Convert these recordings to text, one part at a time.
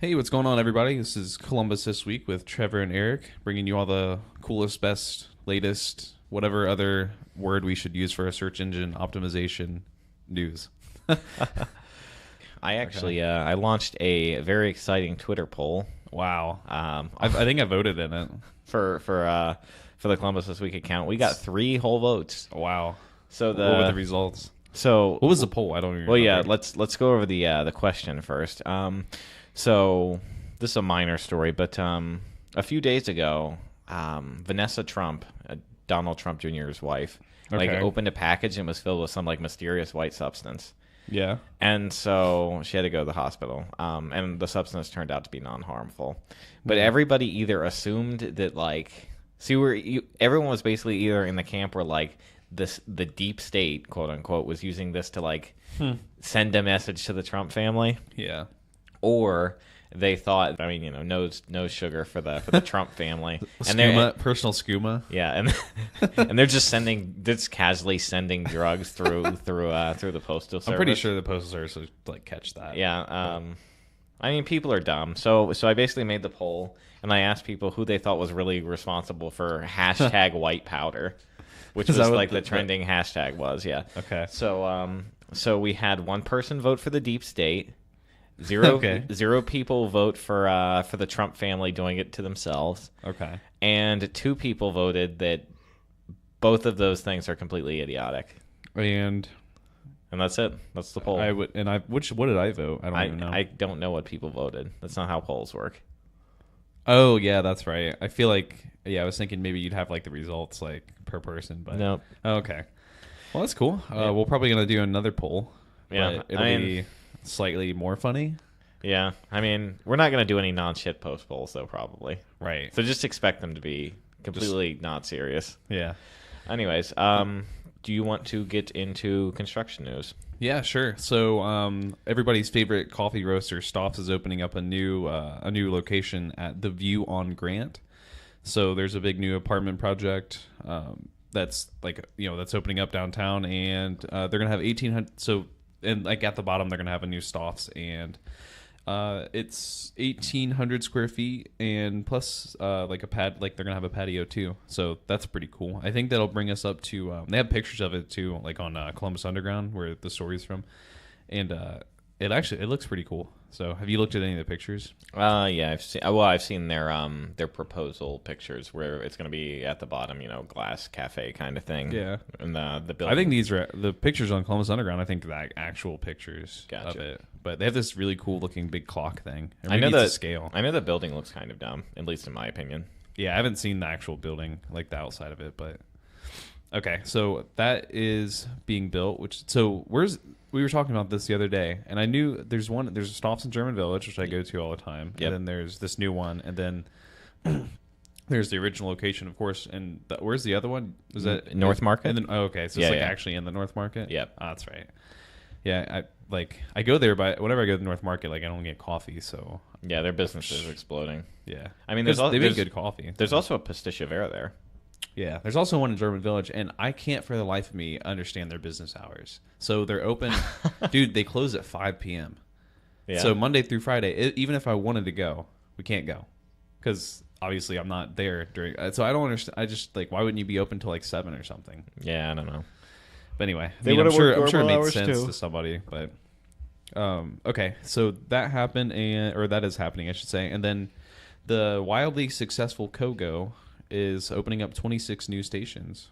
Hey, what's going on, everybody? This is Columbus This Week with Trevor and Eric, bringing you all the coolest, best, latest, whatever other word we should use for a search engine optimization news. I actually I launched a very exciting Twitter poll Wow. I think I voted in it. for the Columbus This Week account. We got 3 whole votes. Wow. So What were the results? what What was the poll? I don't even Well, yeah, remember. let's go over the question first. So this is a minor story, but a few days ago, Vanessa Trump, Donald Trump Jr.'s wife, Okay. opened a package and was filled with some mysterious white substance. Yeah. And so she had to go to the hospital. And the substance turned out to be non-harmful. But everybody either assumed that everyone was basically either in the camp where the deep state, quote unquote, was using this to send a message to the Trump family, Yeah. or they thought, no sugar for the Trump family, Personal skooma. yeah, and they're just casually sending drugs through the postal service. I'm pretty sure the postal service would catch that. Yeah, people are dumb. So I basically made the poll, and I asked people who they thought was really responsible for hashtag white powder, which Is was that what the trending hashtag was. Yeah. Okay. So we had one person vote for the deep state, zero people vote for the Trump family doing it to themselves, Okay. and 2 people voted that both of those things are completely idiotic. And And that's it. That's the poll. what did I vote? I don't even know. I don't know what people voted. That's not how polls work. Oh yeah, that's right. I feel I was thinking maybe you'd have the results per person, but Nope. Oh, okay. Well, that's cool. Yeah. We're probably gonna do another poll. Yeah, but it'll be slightly more funny. Yeah, we're not going to do any non-shit post polls, though, probably. Right. So just expect them to be completely not serious. Yeah. Anyways, do you want to get into construction news? Yeah, sure. So, everybody's favorite coffee roaster, Stops, is opening up a new location at the View on Grant. So there's a big new apartment project that's that's opening up downtown, and they're gonna have 1,800. So, and at the bottom, they're gonna have a new Stops, and it's 1,800 square feet, and plus a pad. They're gonna have a patio too. So that's pretty cool. I think that'll bring us up to. They have pictures of it too, on Columbus Underground, where the story's from, and it looks pretty cool. So have you looked at any of the pictures? Yeah, I've seen their proposal pictures where it's going to be at the bottom, glass cafe kind of thing. Yeah. And the building. I think these are the pictures on Columbus Underground. I think the actual pictures of Gotcha. it, but they have this really cool looking big clock thing. It I know needs that to scale. I know the building looks kind of dumb, at least in my opinion. Yeah, I haven't seen the actual building, the outside of it, but okay. So that is being built. We were talking about this the other day, and I knew there's a Stops in German Village, which I go to all the time, Yep. and then there's this new one, and then there's the original location, of course. And where's the other one? Is that North Market? And then okay, so Yeah, it's yeah. actually in the North Market. Yep. Oh, that's right. Yeah, I go there, but whenever I go to the North Market, I don't get coffee, so Yeah, their business is exploding. yeah. There's they make good coffee. There's also a Pasticcia Vera there. Yeah, there's also one in German Village, and I can't for the life of me understand their business hours. So they're open, dude. They close at 5 p.m. Yeah. So Monday through Friday, even if I wanted to go, we can't go because obviously I'm not there during. So I don't understand. I just why wouldn't you be open till 7 or something? Yeah, I don't know. But anyway, They I'm would've sure worked it normal made hours, sense too. to somebody. But okay, so that happened, or that is happening, I should say, and then the wildly successful Kogo is opening up 26 new stations.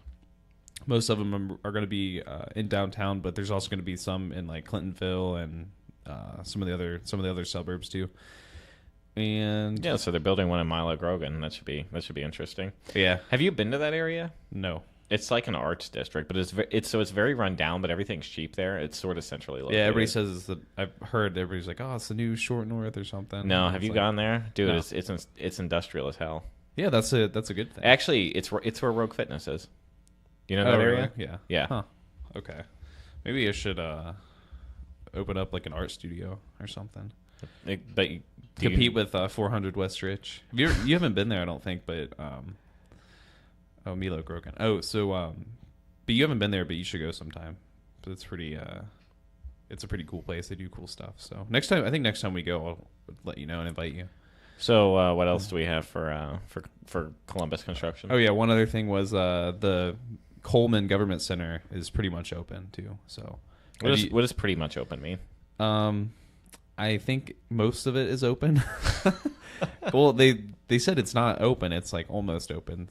Most of them are going to be in downtown, but there's also going to be some in Clintonville and some of the other suburbs too. And Yeah, so they're building one in Milo Grogan. That should be interesting. yeah, Have you been to that area? no, It's like an arts district, but it's very run down, but everything's cheap there. It's sort of centrally located. yeah. Everybody says it's I've heard everybody's like, oh, it's the new Short North or something. No, And have it's you gone there, dude? No. It's industrial as hell. Yeah, that's a good thing. Actually, it's where Rogue Fitness is. You know that Oh, area? really? Yeah. Yeah. Huh. Okay. Maybe I should open up an art studio or something. But Compete with 400 West Rich. You haven't been there, I don't think, but Milo Grogan. Oh, so but you haven't been there, but you should go sometime. But it's pretty it's a pretty cool place. They do cool stuff. So next time we go, I'll let you know and invite you. So what else do we have for Columbus construction? Oh yeah, one other thing was the Coleman Government Center is pretty much open too. So what does pretty much open mean? I think most of it is open. Well, they said it's not open. It's like almost open.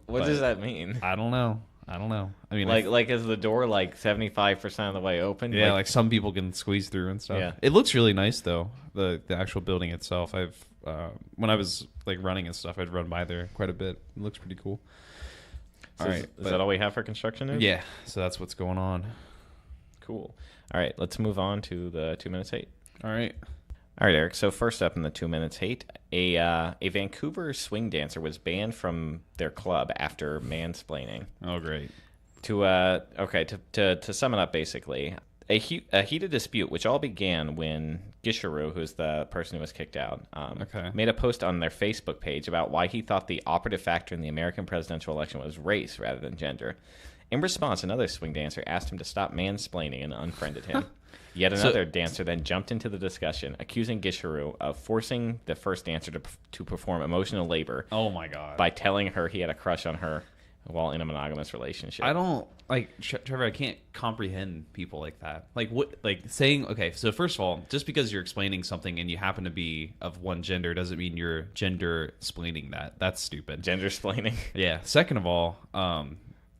What does that mean? I don't know. I mean, like is the door like 75% of the way open? Yeah, like some people can squeeze through and stuff. Yeah. It looks really nice though. The actual building itself. I've when I was like running and stuff, I'd run by there quite a bit. It looks pretty cool. So is that all we have for construction news? Yeah. So that's what's going on. Cool. All right, let's move on to the 2 minutes hate. All right. All right, Eric. So first up in the 2 minutes hate, a Vancouver swing dancer was banned from their club after mansplaining. Oh, great. To sum it up, basically, a heated dispute which all began when Gisharu, who's the person who was kicked out, made a post on their Facebook page about why he thought the operative factor in the American presidential election was race rather than gender. In response, another swing dancer asked him to stop mansplaining and unfriended him. Yet another dancer then jumped into the discussion, accusing Gisharu of forcing the first dancer to perform emotional labor. Oh my god! By telling her he had a crush on her while in a monogamous relationship. I don't Trevor. I can't comprehend people like that. Like what? Like saying okay. So first of all, just because you're explaining something and you happen to be of one gender doesn't mean you're gender splaining that. That's stupid. Gender splaining. Yeah. Second of all,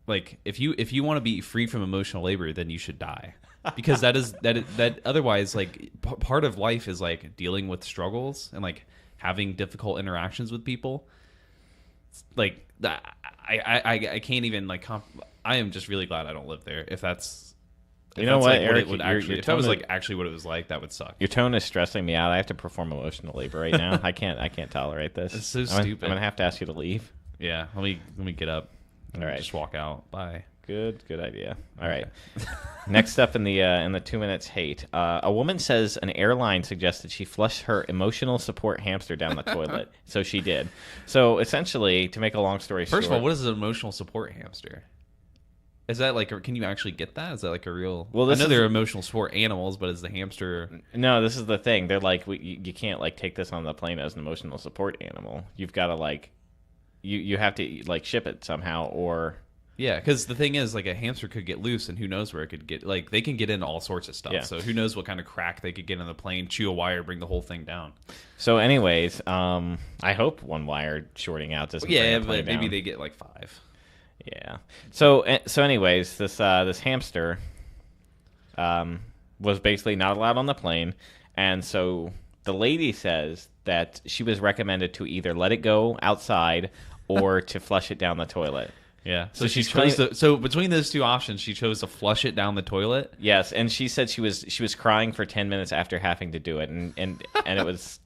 like if you want to be free from emotional labor, then you should die. Because that otherwise like part of life is like dealing with struggles and like having difficult interactions with people. Like that, I can't even like. I am just really glad I don't live there. If that's, you know what, like Eric, what it would actually, if that was like actually what it was like, that would suck. Your tone is stressing me out. I have to perform emotional labor right now. I can't tolerate this. It's so stupid. I'm gonna have to ask you to leave. Yeah, let me get up. All right, just walk out. Bye. Good idea. All right. Next up in the 2 minutes hate, a woman says an airline suggested she flush her emotional support hamster down the toilet, so she did. So essentially, to make a long story short, first of all, what is an emotional support hamster? Is that like, can you actually get that? Is that like a real? Well, I know they're emotional support animals, but is the hamster? No, this is the thing. They're like, you can't like take this on the plane as an emotional support animal. You've got to like, you have to like ship it somehow or. Yeah, because the thing is, like, a hamster could get loose, and who knows where it could get. Like, they can get into all sorts of stuff. Yeah. So who knows what kind of crack they could get in the plane, chew a wire, bring the whole thing down. So, anyways, I hope one wire shorting out doesn't. Yeah, but maybe they get like 5. Yeah. So anyways, this hamster was basically not allowed on the plane, and so the lady says that she was recommended to either let it go outside or to flush it down the toilet. Yeah. So she chose so between those two options, she chose to flush it down the toilet. Yes, and she said she was crying for 10 minutes after having to do it, and it was.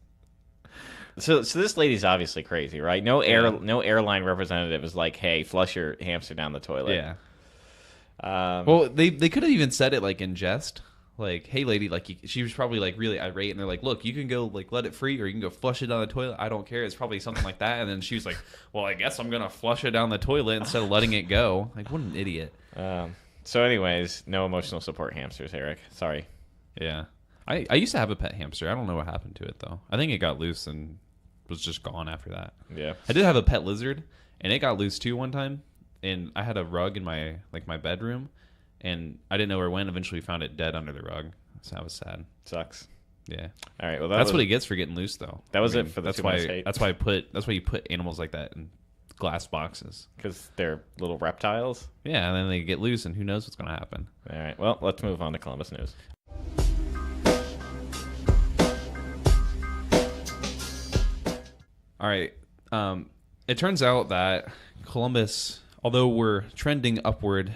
So this lady's obviously crazy, right? No airline representative is like, "Hey, flush your hamster down the toilet." Yeah. Well, they could have even said it like in jest. Like, hey, lady, like she was probably like really irate, and they're like, look, you can go like let it free, or you can go flush it down the toilet. I don't care. It's probably something like that. And then she was like, well, I guess I'm gonna flush it down the toilet instead of letting it go. Like, what an idiot. So, anyways, no emotional support hamsters, Eric. Sorry. Yeah, I used to have a pet hamster. I don't know what happened to it though. I think it got loose and was just gone after that. Yeah. I did have a pet lizard, and it got loose too one time. And I had a rug in my bedroom. And I didn't know where it went. Eventually, we found it dead under the rug. So that was sad. Sucks. Yeah. All right. Well, that's what he gets for getting loose, though. That was it for the that's why. That's why you put animals like that in glass boxes because they're little reptiles. Yeah, and then they get loose, and who knows what's going to happen. All right. Well, let's move on to Columbus news. All right. It turns out that Columbus, although we're trending upward.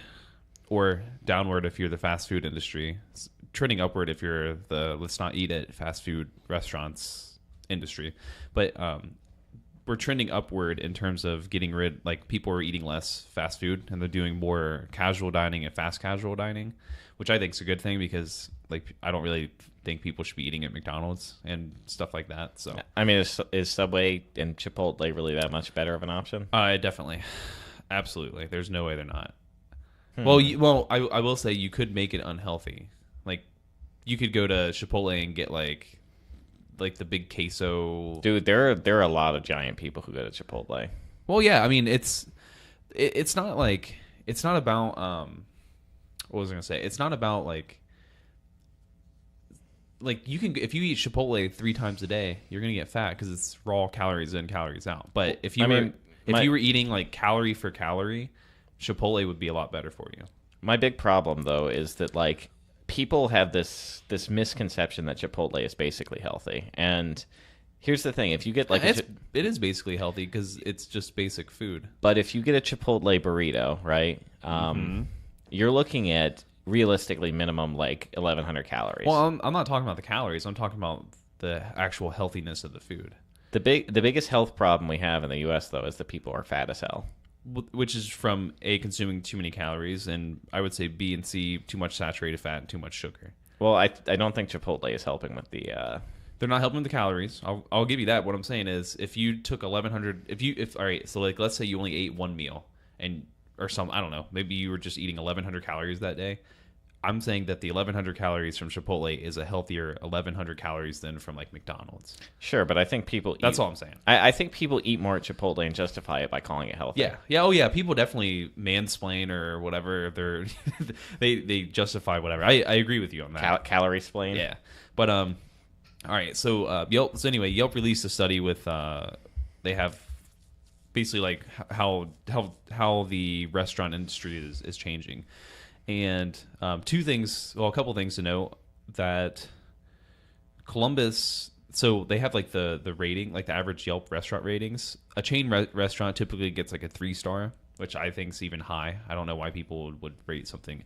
Or downward if you're the fast food industry. It's trending upward if you're the let's not eat at fast food restaurants industry. But we're trending upward in terms of getting rid, like people are eating less fast food and they're doing more casual dining and fast casual dining, which I think is a good thing because like I don't really think people should be eating at McDonald's and stuff like that. So I mean, is Subway and Chipotle really that much better of an option? Definitely. Absolutely. There's no way they're not. Well, I will say you could make it unhealthy. Like, you could go to Chipotle and get like the big queso. Dude, there are a lot of giant people who go to Chipotle. Well, yeah, I mean it's not like it's not about what was I gonna say? It's not about like you can if you eat Chipotle 3 times a day, you're gonna get fat because it's raw calories in, calories out. But if you you were eating like calorie for calorie, Chipotle would be a lot better for you. My big problem though is that like people have this misconception that Chipotle is basically healthy, and here's the thing: if you get like it is basically healthy because it's just basic food. But if you get a Chipotle burrito, right, you're looking at realistically minimum like 1,100 calories. Well, I'm not talking about the calories. I'm talking about the actual healthiness of the food. The biggest health problem we have in the U.S. though is that people are fat as hell. Which is from A, consuming too many calories, and I would say B and C, too much saturated fat and too much sugar. Well, I don't think Chipotle is helping with the. They're not helping with the calories. I'll give you that. What I'm saying is, if you took 1,100, all right, so like let's say you only ate one meal or some, I don't know, maybe you were just eating 1,100 calories that day. I'm saying that the 1,100 calories from Chipotle is a healthier 1,100 calories than from like McDonald's. Sure, but I think people. That's all I'm saying. I think people eat more at Chipotle and justify it by calling it healthy. Yeah. Oh yeah. People definitely mansplain or whatever. They justify whatever. I agree with you on that. Calorie splain. Yeah, but all right. So Yelp. So anyway, Yelp released a study with they have basically like how the restaurant industry is changing. And a couple things to note that Columbus, so they have like the rating, like the average Yelp restaurant ratings. A chain restaurant typically gets like a 3-star, which I think is even high. I don't know why people would rate something.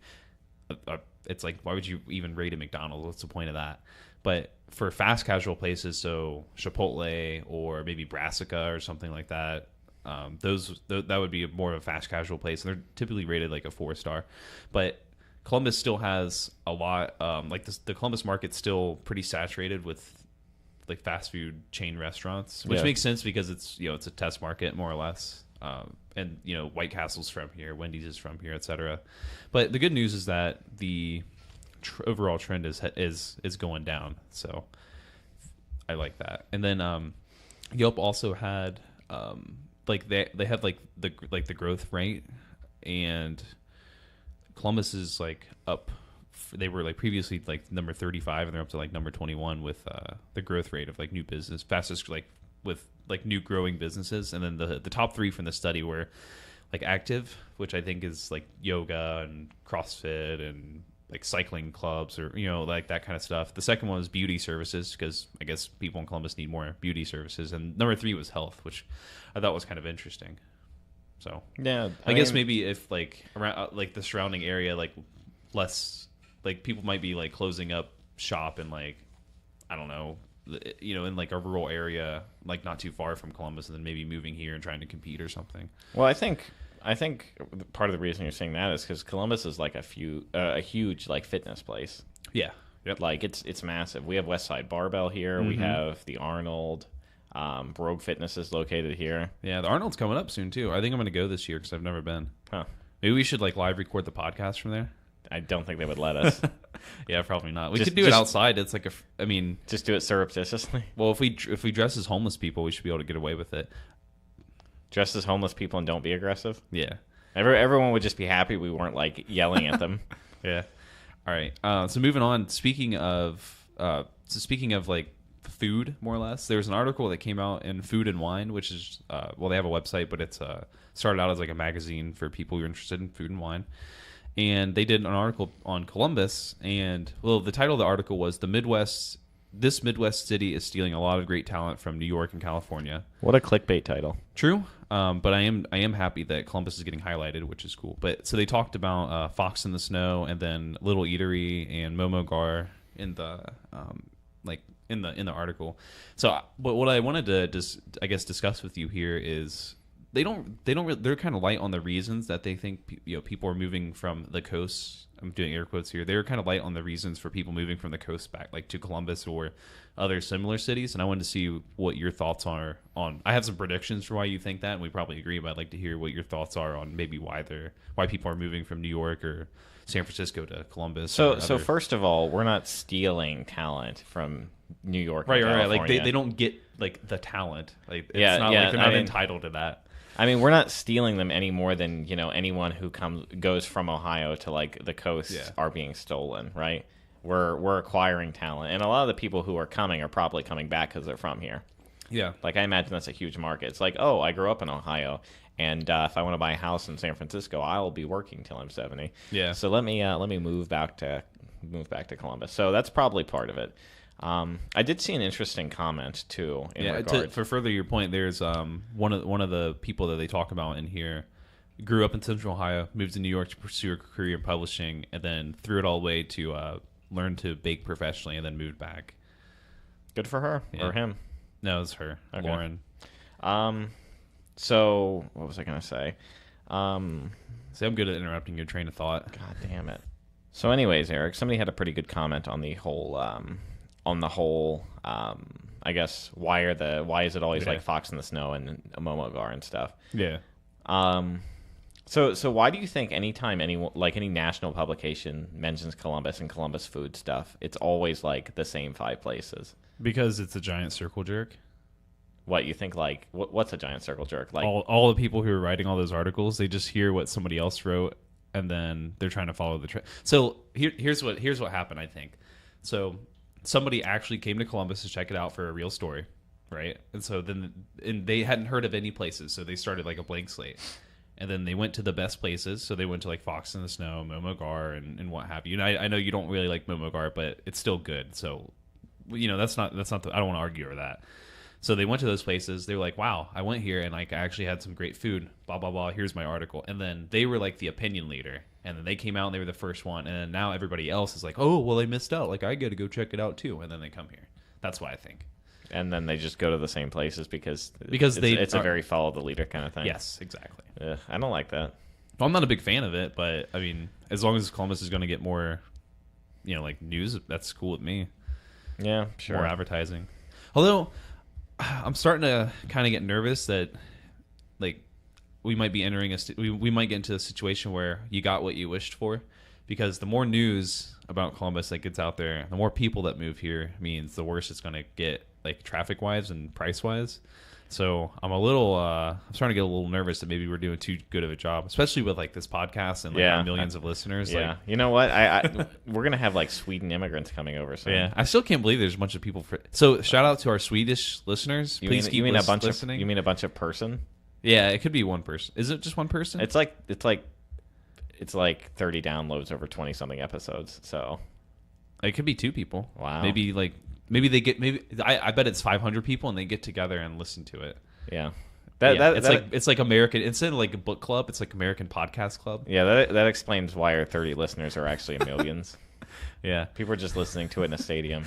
It's like, why would you even rate a McDonald's? What's the point of that? But for fast casual places, so Chipotle or maybe Brassica or something like that, that would be more of a fast casual place, and they're typically rated like a 4-star. But Columbus still has a lot, like the Columbus market's still pretty saturated with like fast food chain restaurants, which makes sense because it's it's a test market more or less. And White Castle's from here, Wendy's is from here, etc. But the good news is that the overall trend is going down, so I like that. And then Yelp also had like they had like the growth rate, and Columbus is like up. They were like previously like number 35, and they're up to like number 21 with the growth rate of like new business, fastest like with like new growing businesses. And then the top 3 from the study were like active, which I think is like yoga and CrossFit and like cycling clubs or like that kind of stuff. The second one was beauty services, because I guess people in Columbus need more beauty services. And number 3 was health, which I thought was kind of interesting. So yeah, I guess maybe if like around like the surrounding area, like less like people might be like closing up shop in like, I don't know, in like a rural area, like not too far from Columbus, and then maybe moving here and trying to compete or something. Well, I think part of the reason you're saying that is because Columbus is like a huge like fitness place. Yeah. Yep. Like it's massive. We have Westside Barbell here. We have the Arnold. Brogue Fitness is located here. Yeah, the Arnold's coming up soon too. I think I'm going to go this year because I've never been. Huh. Maybe we should like live record the podcast from there. I don't think they would let us. Yeah, probably not. We could do it outside. It's like just do it surreptitiously. Well, if we dress as homeless people, we should be able to get away with it. Dress as homeless people and don't be aggressive. Yeah. Everyone would just be happy we weren't like yelling at them. Yeah. All right. So moving on. Speaking of like food, more or less, there's an article that came out in Food and Wine, which is they have a website, but it's started out as like a magazine for people who are interested in food and wine. And they did an article on Columbus, and the title of the article was This Midwest city is stealing a lot of great talent from New York and California. What a clickbait title. True. But I am happy that Columbus is getting highlighted, which is cool. But so they talked about Fox in the Snow, and then Little Eatery and Momo Gar in the in the article. So what I wanted to discuss with you here is they're kind of light on the reasons that they think people are moving from the coast. I'm doing air quotes here. They're kind of light on the reasons for people moving from the coast back, like to Columbus or other similar cities. And I wanted to see what your thoughts are on. I have some predictions for why you think that, and we probably agree. But I'd like to hear what your thoughts are on maybe why people are moving from New York or San Francisco to Columbus. So first of all, we're not stealing talent from New York, and right. Like California. they don't get like the talent. Like it's Yeah, not yeah, like they're I not mean- entitled to that. I mean, we're not stealing them any more than anyone who goes from Ohio to like the coast Yeah. are being stolen, right? We're acquiring talent, and a lot of the people who are coming are probably coming back because they're from here. Yeah. Like I imagine that's a huge market. It's like, oh, I grew up in Ohio, and if I want to buy a house in San Francisco, I'll be working till I'm 70. Yeah. So let me move back to Columbus. So that's probably part of it. I did see an interesting comment too. For further your point, there's one of the people that they talk about in here grew up in Central Ohio, moved to New York to pursue a career in publishing, and then threw it all away to learn to bake professionally, and then moved back. Good for her or him. No, it's her, Okay. Lauren. So what was I gonna say? See, I'm good at interrupting your train of thought. God damn it. So, anyways, Eric, somebody had a pretty good comment on the whole, I guess why is it always Yeah. like Fox in the Snow and Momogar and stuff? Yeah. So why do you think anytime any national publication mentions Columbus and Columbus food stuff, it's always like the same 5 places? Because it's a giant circle jerk. What you think? Like what's a giant circle jerk? Like All the people who are writing all those articles, they just hear what somebody else wrote, and then they're trying to follow the trend. So here's what happened. I think so. Somebody actually came to Columbus to check it out for a real story, right? And so and they hadn't heard of any places, so they started like a blank slate. And then they went to the best places. So they went to like Fox in the Snow, Momogar, and what have you. And I know you don't really like Momogar, but it's still good. So, that's not I don't want to argue over that. So they went to those places. They were like, wow, I went here and like I actually had some great food, blah, blah, blah. Here's my article. And then they were like the opinion leader. And then they came out and they were the first one. And then now everybody else is like, oh, well, they missed out. Like I got to go check it out too. And then they come here. That's why I think. and then they just go to the same places because it's a very follow the leader kind of thing. Yes, exactly. I don't like that. Well, I'm not a big fan of it, but I mean, as long as Columbus is going to get more, like news, that's cool with me. Yeah, sure. More advertising. Although I'm starting to kind of get nervous that like we might be entering we might get into a situation where you got what you wished for, because the more news about Columbus that gets out there, the more people that move here means the worse it's going to get, like traffic wise and price wise. So I'm starting to get a little nervous that maybe we're doing too good of a job, especially with like this podcast and like our millions of listeners. Yeah, like, you know what? We're gonna have like Sweden immigrants coming over. So yeah, I still can't believe there's a bunch of people. So shout out to our Swedish listeners. Please keep a bunch listening. You mean a bunch of person? Yeah, it could be one person. Is it just one person? It's like 30 downloads over 20 something episodes. So it could be 2 people. Wow. Maybe I bet it's 500 people and they get together and listen to it. Yeah. It's like American, instead of like a book club, it's like American Podcast Club. Yeah, that explains why our 30 listeners are actually millions. Yeah, people are just listening to it in a stadium.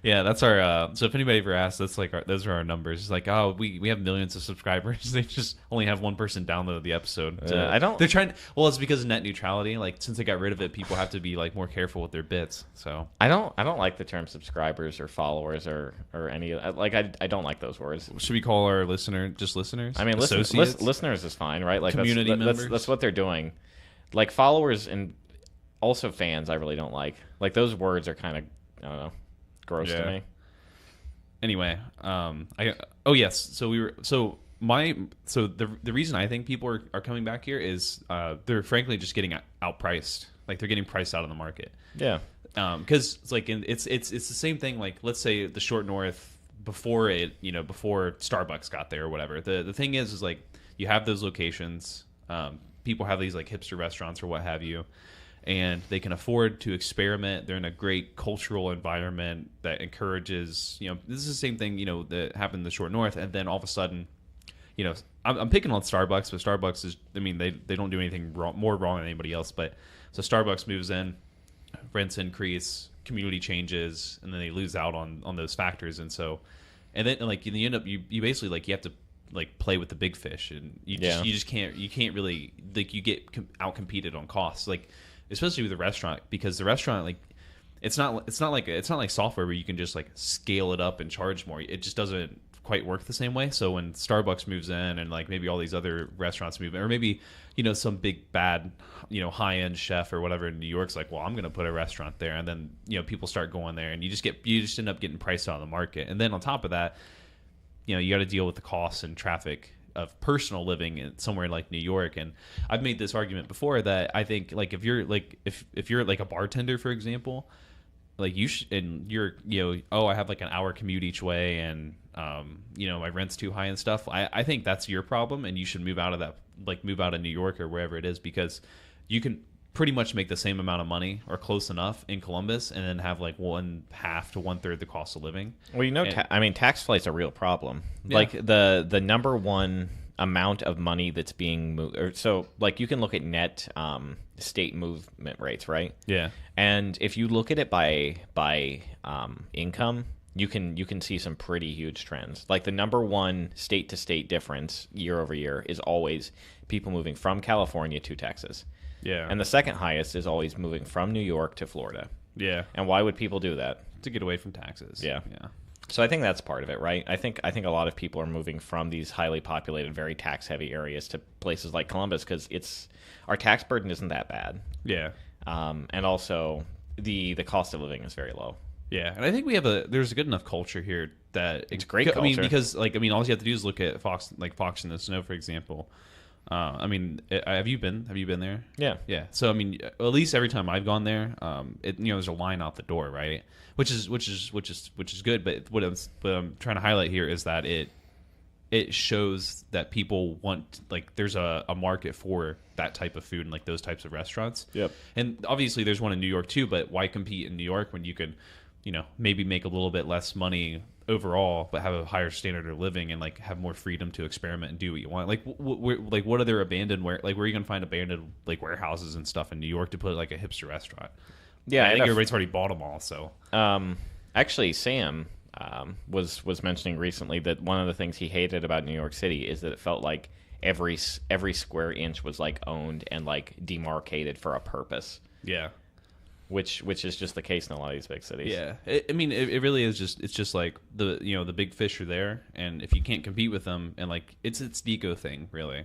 Yeah, that's our. So if anybody ever asks, that's like those are our numbers. It's like, oh, we have millions of subscribers. They just only have one person download the episode. I don't. They're trying. Well, it's because of net neutrality. Like since they got rid of it, people have to be like more careful with their bits. So I don't like the term subscribers or followers or any like I don't like those words. Should we call our listener just listeners? I mean, listeners is fine, right? Like community members. That's what they're doing. Like followers and also fans, I really don't like. Like those words are kind of, I don't know, gross to me. Anyway, the reason I think people are coming back here is they're frankly just getting outpriced. Like they're getting priced out of the market. Yeah. Because it's like it's the same thing. Like let's say the short north before Starbucks got there or whatever. The thing is like you have those locations. People have these like hipster restaurants or what have you, and they can afford to experiment. They're in a great cultural environment that encourages, this is the same thing, that happened in the short north. And then all of a sudden, I'm picking on Starbucks, but Starbucks is, they don't do anything more wrong than anybody else. But so Starbucks moves in, rents increase, community changes, and then they lose out on those factors. And then like you end up, you basically like, you have to like play with the big fish, and Yeah. you can't really like you get out competed on costs, like especially with a restaurant, because the restaurant like it's not like software where you can just like scale it up and charge more. It just doesn't quite work the same way. So when Starbucks moves in, and like maybe all these other restaurants move in, or maybe some big bad high end chef or whatever in New York's like, well, I'm going to put a restaurant there, and then people start going there, and you just end up getting priced out of the market. And then on top of that, you got to deal with the costs and traffic of personal living in somewhere like New York. And I've made this argument before that I think like if you're like if you're like a bartender, for example, like and you're oh, I have like an hour commute each way, and my rent's too high and stuff. I think that's your problem, and you should move out of New York or wherever it is, because you can pretty much make the same amount of money or close enough in Columbus, and then have like 1/2 to 1/3 the cost of living. Well, tax flight's a real problem. Yeah. Like the number one amount of money that's being moved. So like you can look at net state movement rates, right? Yeah. And if you look at it by income, you can see some pretty huge trends. Like the number one state to state difference year over year is always people moving from California to Texas. Yeah. And the second highest is always moving from New York to Florida. Yeah. And why would people do that? To get away from taxes. Yeah. Yeah. So I think that's part of it, right? I think a lot of people are moving from these highly populated, very tax heavy areas to places like Columbus because our tax burden isn't that bad. Yeah. And also the cost of living is very low. Yeah, and I think there's a good enough culture here that It's great I mean, culture. because all you have to do is look at Fox in the Snow, for example. Have you been there? Yeah. Yeah. So I mean, at least every time I've gone there, there's a line out the door, right? Which is good. But what I'm trying to highlight here is that it shows that people want, like, there's a market for that type of food and like those types of restaurants. Yep. And obviously there's one in New York too, but why compete in New York when you could, maybe make a little bit less money overall, but have a higher standard of living and like have more freedom to experiment and do what you want? Like, what other abandoned where are you gonna find abandoned like warehouses and stuff in New York to put like a hipster restaurant? Yeah, I think everybody's already bought them all. So actually, Sam was mentioning recently that one of the things he hated about New York City is that it felt like every square inch was like owned and like demarcated for a purpose. yeah. Which is just the case in a lot of these big cities. Yeah, it really is it's just like the big fish are there, and if you can't compete with them, and like it's the eco thing really.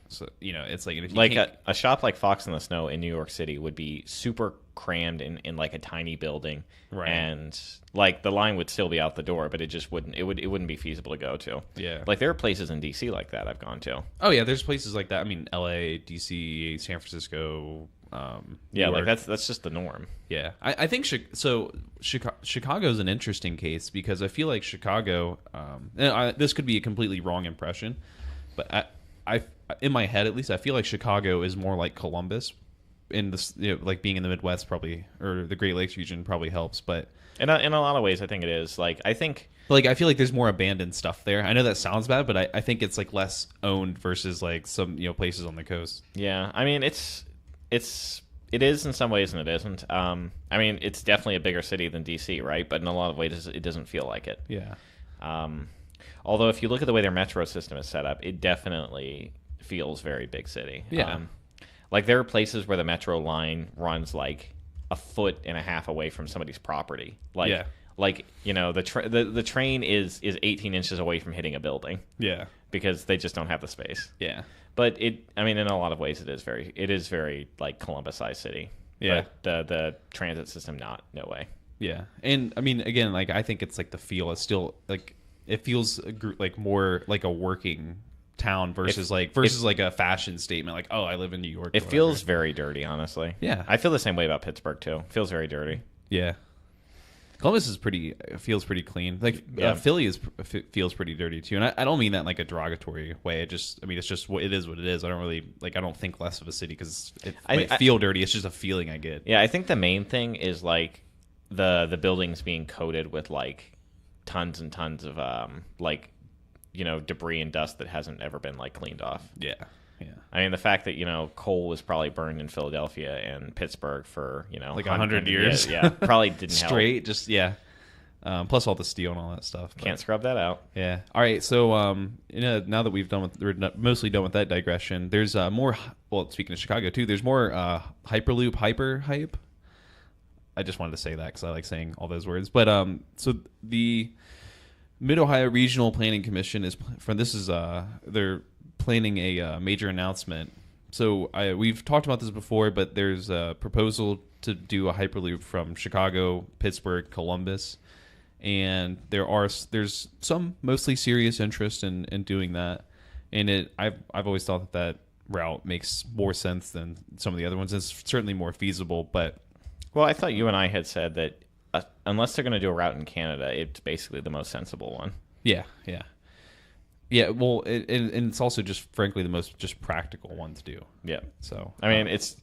So it's like, if you Like can't, a shop like Fox in the Snow in New York City would be super crammed in like a tiny building, Right. And like the line would still be out the door, but it wouldn't be feasible to go to. Yeah. Like there are places in DC like that I've gone to. oh yeah, there's places like that. I mean, L.A., D.C., San Francisco. Yeah, New like York. that's just the norm. Yeah, I think Chicago's an interesting case because I feel like Chicago. This could be a completely wrong impression, but I in my head at least I feel like Chicago is more like Columbus, in this like being in the Midwest probably, or the Great Lakes region probably helps, but In a lot of ways, I think it is. Like I feel like there's more abandoned stuff there. I know that sounds bad, but I think it's like less owned versus like some places on the coast. Yeah, I mean it is in some ways and it isn't. I mean it's definitely a bigger city than DC, right? But in a lot of ways it doesn't feel like it. Yeah. Although if you look at the way their metro system is set up, it definitely feels very big city. Yeah. Like there are places where the metro line runs like a foot and a half away from somebody's property. Like Yeah. like the train is 18 inches away from hitting a building Yeah. because they just don't have the space. Yeah. But in a lot of ways, it is very like Columbus-sized city. Yeah. But the transit system, no way. Yeah, and I mean, again, like I think it's like the feel is still like it feels like more like a working town versus like a fashion statement. Like, oh, I live in New York. It feels very dirty, honestly. Yeah. I feel the same way about Pittsburgh too. It feels very dirty. Yeah. Columbus feels pretty clean. Like Yeah. Philly feels pretty dirty too, and I don't mean that in like a derogatory way. It's just what it is. What it is. I don't really like. I don't think less of a city because it might feel dirty. It's just a feeling I get. Yeah, I think the main thing is like the buildings being coated with like tons and tons of debris and dust that hasn't ever been like cleaned off. Yeah. Yeah. I mean, the fact that coal was probably burned in Philadelphia and Pittsburgh for like 100 years. Yeah, probably didn't help. Straight. Just yeah. Plus all the steel and all that stuff. But, Can't scrub that out. yeah. All right. So now that we're mostly done with that digression, there's more. Well, speaking of Chicago too, there's more Hyperloop hype. I just wanted to say that because I like saying all those words. But so the Mid Ohio Regional Planning Commission they're planning a major announcement. So we've talked about this before, but there's a proposal to do a Hyperloop from Chicago, Pittsburgh, Columbus, and there's some mostly serious interest in doing that. And I've always thought that route makes more sense than some of the other ones. It's certainly more feasible, but Well, I thought you and I had said that unless they're going to do a route in Canada, it's basically the most sensible one. yeah. Well, and it's also just frankly the most just practical one to do. Yeah. So I mean, it's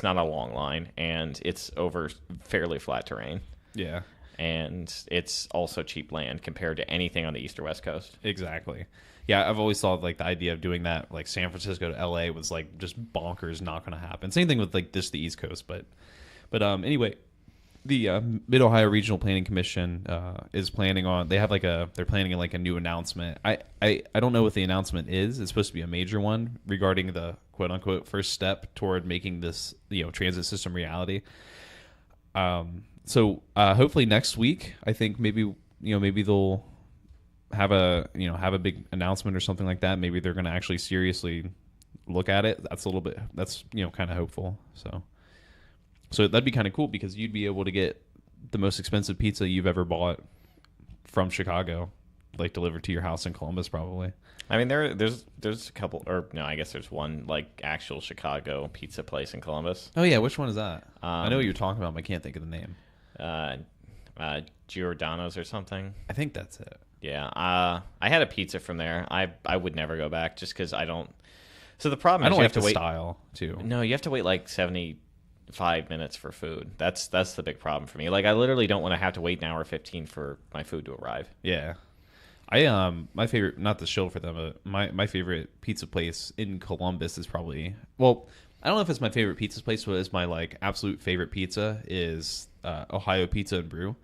not a long line, and it's over fairly flat terrain, yeah, and it's also cheap land compared to anything on the east or west coast. exactly. Yeah, I've always thought like the idea of doing that like San Francisco to LA was like just bonkers, not going to happen. Same thing with like the East Coast, but anyway, the Mid Ohio Regional Planning Commission is planning on they're planning like a new announcement. I don't know what the announcement is. It's supposed to be a major one regarding the quote unquote first step toward making this transit system reality. So hopefully next week, I think maybe they'll have a big announcement or something like that. Maybe they're going to actually seriously look at it. That's kind of hopeful. So that'd be kind of cool because you'd be able to get the most expensive pizza you've ever bought from Chicago, like delivered to your house in Columbus, probably. I mean, there's a couple, or no, I guess there's one like actual Chicago pizza place in Columbus. Oh yeah, which one is that? I know what you're talking about, but I can't think of the name. Giordano's or something. I think that's it. Yeah, I had a pizza from there. I would never go back just because I don't. So the problem is I don't you like have to the wait. style too. No, you have to wait like 75 minutes for food. That's the big problem for me. Like I literally don't want to have to wait an hour 15 for my food to arrive. Yeah. My favorite, not to shill for them, but my favorite pizza place in Columbus is probably, well, I don't know if it's my favorite pizza place, but it's my like absolute favorite pizza is Ohio Pizza and Brew.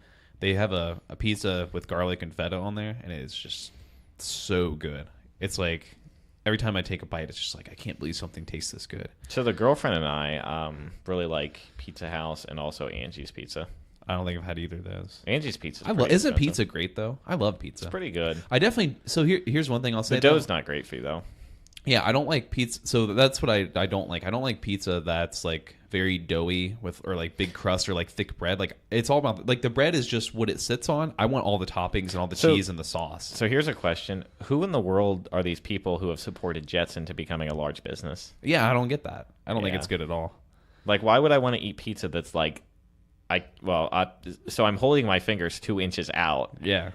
They have a pizza with garlic and feta on there, and it is just so good. It's like every time I take a bite, it's just like I can't believe something tastes this good. So the girlfriend and I really like Pizza House and also Angie's Pizza. I don't think I've had either of those. Angie's Pizza. Isn't pizza great though? I love pizza. It's pretty good. I definitely. So here's one thing I'll say. The dough's not great for you though. Yeah, I don't like pizza. So that's what I don't like. I don't like pizza that's like very doughy or like big crust or like thick bread. Like it's all about like the bread is just what it sits on. I want all the toppings and all the cheese and the sauce. So here's a question: who in the world are these people who have supported Jets into becoming a large business? Yeah, I don't get that. I don't think Yeah. it's good at all. Like, why would I want to eat pizza that's like, so I'm holding my fingers 2 inches out. Yeah.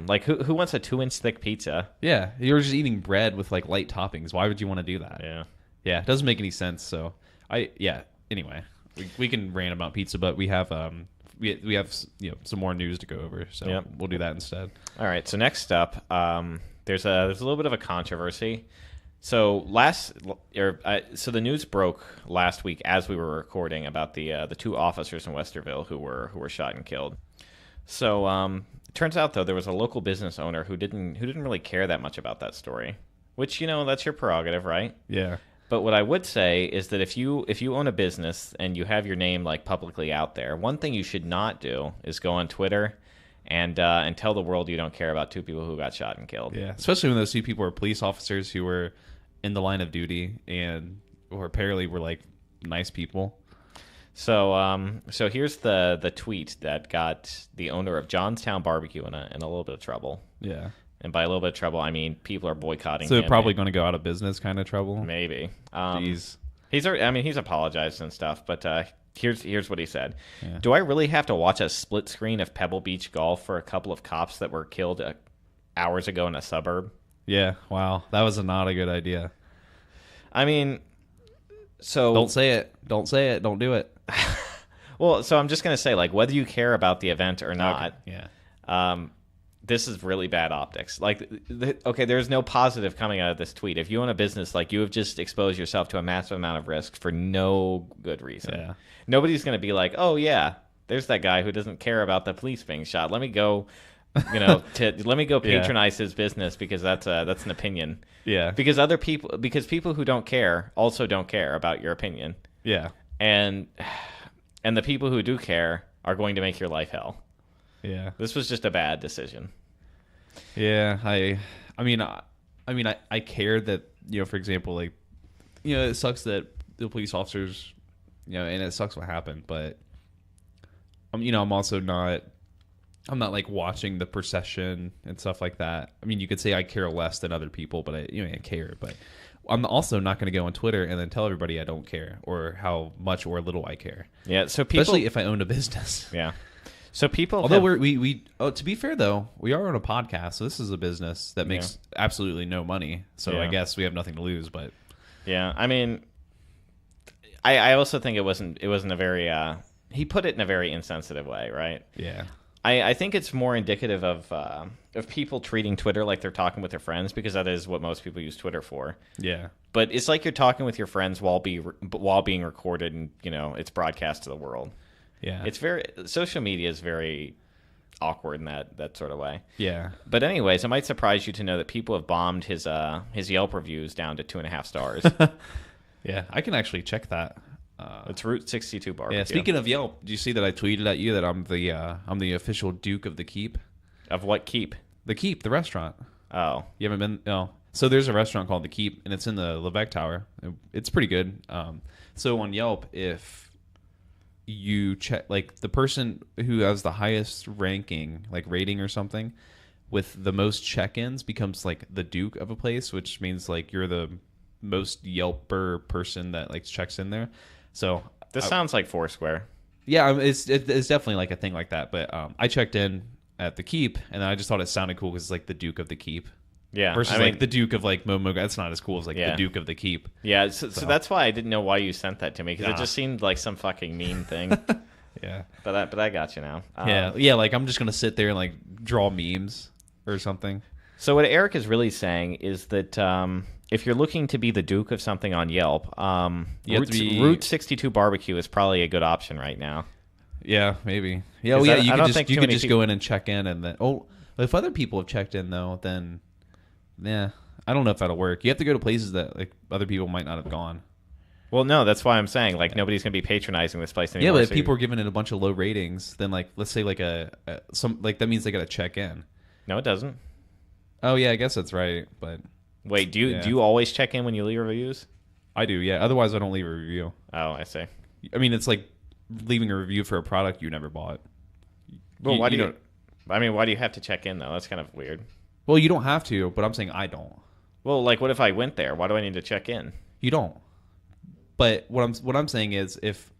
Like who wants a 2-inch thick pizza? Yeah, you're just eating bread with like light toppings. Why would you want to do that? Yeah. Yeah, it doesn't make any sense. So anyway, we can rant about pizza, but we have we have some more news to go over. So Yep. we'll do that instead. All right. So next up, there's a little bit of a controversy. So so the news broke last week as we were recording about the 2 officers in Westerville who were shot and killed. So it turns out though there was a local business owner who didn't really care that much about that story, which that's your prerogative, right? Yeah. But what I would say is that if you own a business and you have your name like publicly out there, one thing you should not do is go on Twitter and tell the world you don't care about 2 people who got shot and killed. Yeah, especially when those 2 people were police officers who were in the line of duty and or apparently were like nice people. So so here's the tweet that got the owner of Johnstown Barbecue in a little bit of trouble. Yeah. And by a little bit of trouble, I mean people are boycotting So him. they're probably going to go out of business kind of trouble. Maybe. Jeez. He's apologized and stuff, but here's what he said. Yeah. Do I really have to watch a split screen of Pebble Beach golf for a couple of cops that were killed hours ago in a suburb? Yeah, wow. That was not a good idea. I mean, so Don't say it. Don't say it. Don't do it. well, so I'm just going to say, like, whether you care about the event or not, Yeah. this is really bad optics. Like, okay, there's no positive coming out of this tweet. If you own a business, like, you have just exposed yourself to a massive amount of risk for no good reason. Yeah. Nobody's going to be like, oh, yeah, there's that guy who doesn't care about the police being shot. Let me go, let me go patronize his business because that's an opinion. Yeah. Because people who don't care also don't care about your opinion. Yeah. And the people who do care are going to make your life hell. Yeah. This was just a bad decision. Yeah. I care that, for example, like, it sucks that the police officers, and it sucks what happened, but I'm also not, I'm not like watching the procession and stuff like that. I mean, you could say I care less than other people, but I care, but I'm also not going to go on Twitter and then tell everybody I don't care or how much or little I care. Yeah. So people, especially if I owned a business. Yeah. So people, although we to be fair though, we are on a podcast, so this is a business that makes absolutely no money. So I guess we have nothing to lose. But yeah, I mean, I also think it wasn't a very he put it in a very insensitive way, right? Yeah. I think it's more indicative of people treating Twitter like they're talking with their friends, because that is what most people use Twitter for. Yeah. But it's like you're talking with your friends while being recorded and it's broadcast to the world. Yeah. Social media is very awkward in that sort of way. Yeah. But anyways, it might surprise you to know that people have bombed his Yelp reviews down to 2.5 stars. Yeah, I can actually check that. It's Route 62 barbecue. Yeah. Speaking of Yelp, do you see that I tweeted at you that I'm the official Duke of the Keep? Of what Keep? The Keep, the restaurant. Oh, you haven't been? No. So there's a restaurant called the Keep, and it's in the Levesque Tower. It's pretty good. So on Yelp, if you check, like, the person who has the highest ranking, like rating or something, with the most check-ins becomes like the Duke of a place, which means like you're the most Yelper person that like checks in there. So this sounds like Foursquare. Yeah, it's definitely like a thing like that. But I checked in at the Keep, and I just thought it sounded cool because it's like the Duke of the Keep. Yeah, versus like the Duke of like Momo. That's not as cool as like the Duke of the Keep. Yeah, so that's why I didn't know why you sent that to me, because it just seemed like some fucking mean thing. Yeah, but I got you now. Yeah. Like I'm just gonna sit there and like draw memes or something. So what Eric is really saying is that if you're looking to be the Duke of something on Yelp, Route 62 barbecue is probably a good option right now. Yeah, maybe. Yeah, you could just go in and check in, and then if other people have checked in though, then yeah, I don't know if that'll work. You have to go to places that like other people might not have gone. Well, no, that's why I'm saying like nobody's gonna be patronizing this place anymore. Yeah, but if people are giving it a bunch of low ratings, then like let's say like that means they got to check in. No, it doesn't. Oh yeah, I guess that's right. But wait, do you always check in when you leave reviews? I do. Yeah. Otherwise, I don't leave a review. Oh, I see. I mean, it's like leaving a review for a product you never bought. Well, why do you have to check in though? That's kind of weird. Well, you don't have to, but I'm saying I don't. Well, like, what if I went there? Why do I need to check in? You don't. But what I'm saying is, if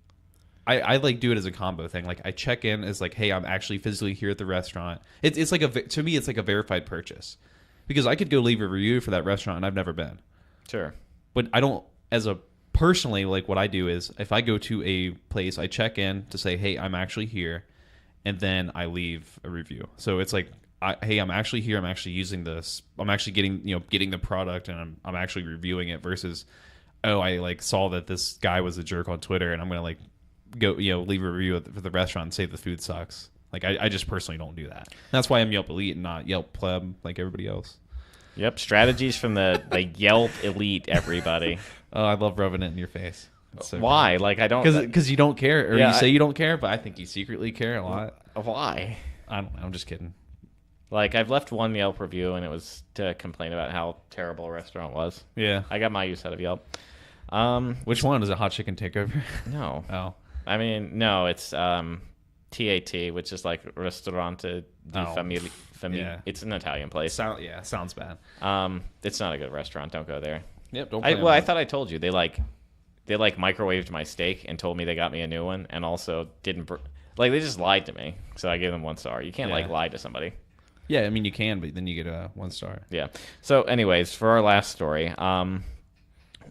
I like do it as a combo thing, like I check in as like, hey, I'm actually physically here at the restaurant. It's like to me, it's like a verified purchase, because I could go leave a review for that restaurant and I've never been. Sure. But I don't, personally, like what I do is if I go to a place, I check in to say, hey, I'm actually here, and then I leave a review. So it's like, hey, I'm actually here. I'm actually using this. I'm actually getting the product, and I'm actually reviewing it. Versus, oh, I like saw that this guy was a jerk on Twitter, and I'm gonna like go leave a review for the restaurant and say the food sucks. Like I just personally don't do that. That's why I'm Yelp Elite and not Yelp Pleb like everybody else. Yep, strategies from the Yelp Elite. Everybody. Oh, I love rubbing it in your face. So why? Funny. Like I don't because you don't care, or you say you don't care, but I think you secretly care a lot. Why? I don't know. I'm just kidding. Like, I've left one Yelp review, and it was to complain about how terrible a restaurant was. Yeah. I got my use out of Yelp. Which one? Is it Hot Chicken Takeover? No. Oh. I mean, no, it's TAT, which is like Ristorante di Famiglia. Yeah. It's an Italian place. Sounds bad. It's not a good restaurant. Don't go there. Yep, don't I thought I told you. They microwaved my steak and told me they got me a new one, and also didn't... they just lied to me, so I gave them 1 star. You can't, lie to somebody. Yeah, I mean, you can, but then you get a 1 star. Yeah. So, anyways, for our last story,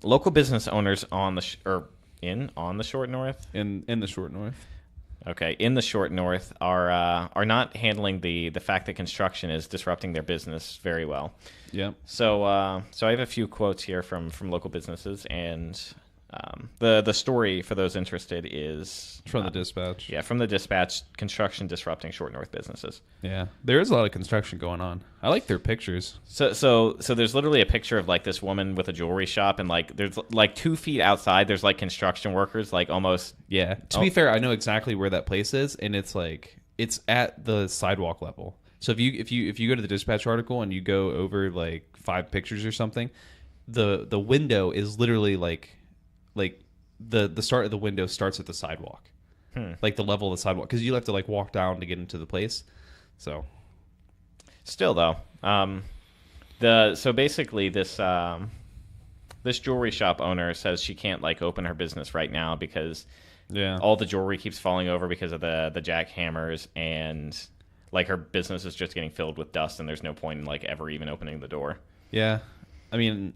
local business owners on the short north? In the short north. Okay, in the short north are not handling the fact that construction is disrupting their business very well. Yeah. So I have a few quotes here from local businesses, and The story for those interested is From the Dispatch. yeah, from the Dispatch. Construction disrupting Short North businesses. Yeah, there is a lot of construction going on. I like their pictures. So there's literally a picture of like this woman with a jewelry shop, and like there's like 2 feet outside there's like construction workers, like almost. Yeah. To be fair, I know exactly where that place is, and it's like it's at the sidewalk level. So if you go to the Dispatch article and you go over like 5 pictures or something, the window is literally like the start of the window starts at the sidewalk, like the level of the sidewalk, because you have to like walk down to get into the place. So Still though, so basically this this jewelry shop owner says she can't like open her business right now because yeah, all the jewelry keeps falling over because of the jackhammers, and like her business is just getting filled with dust, and there's no point in like ever even opening the door. yeah. I mean,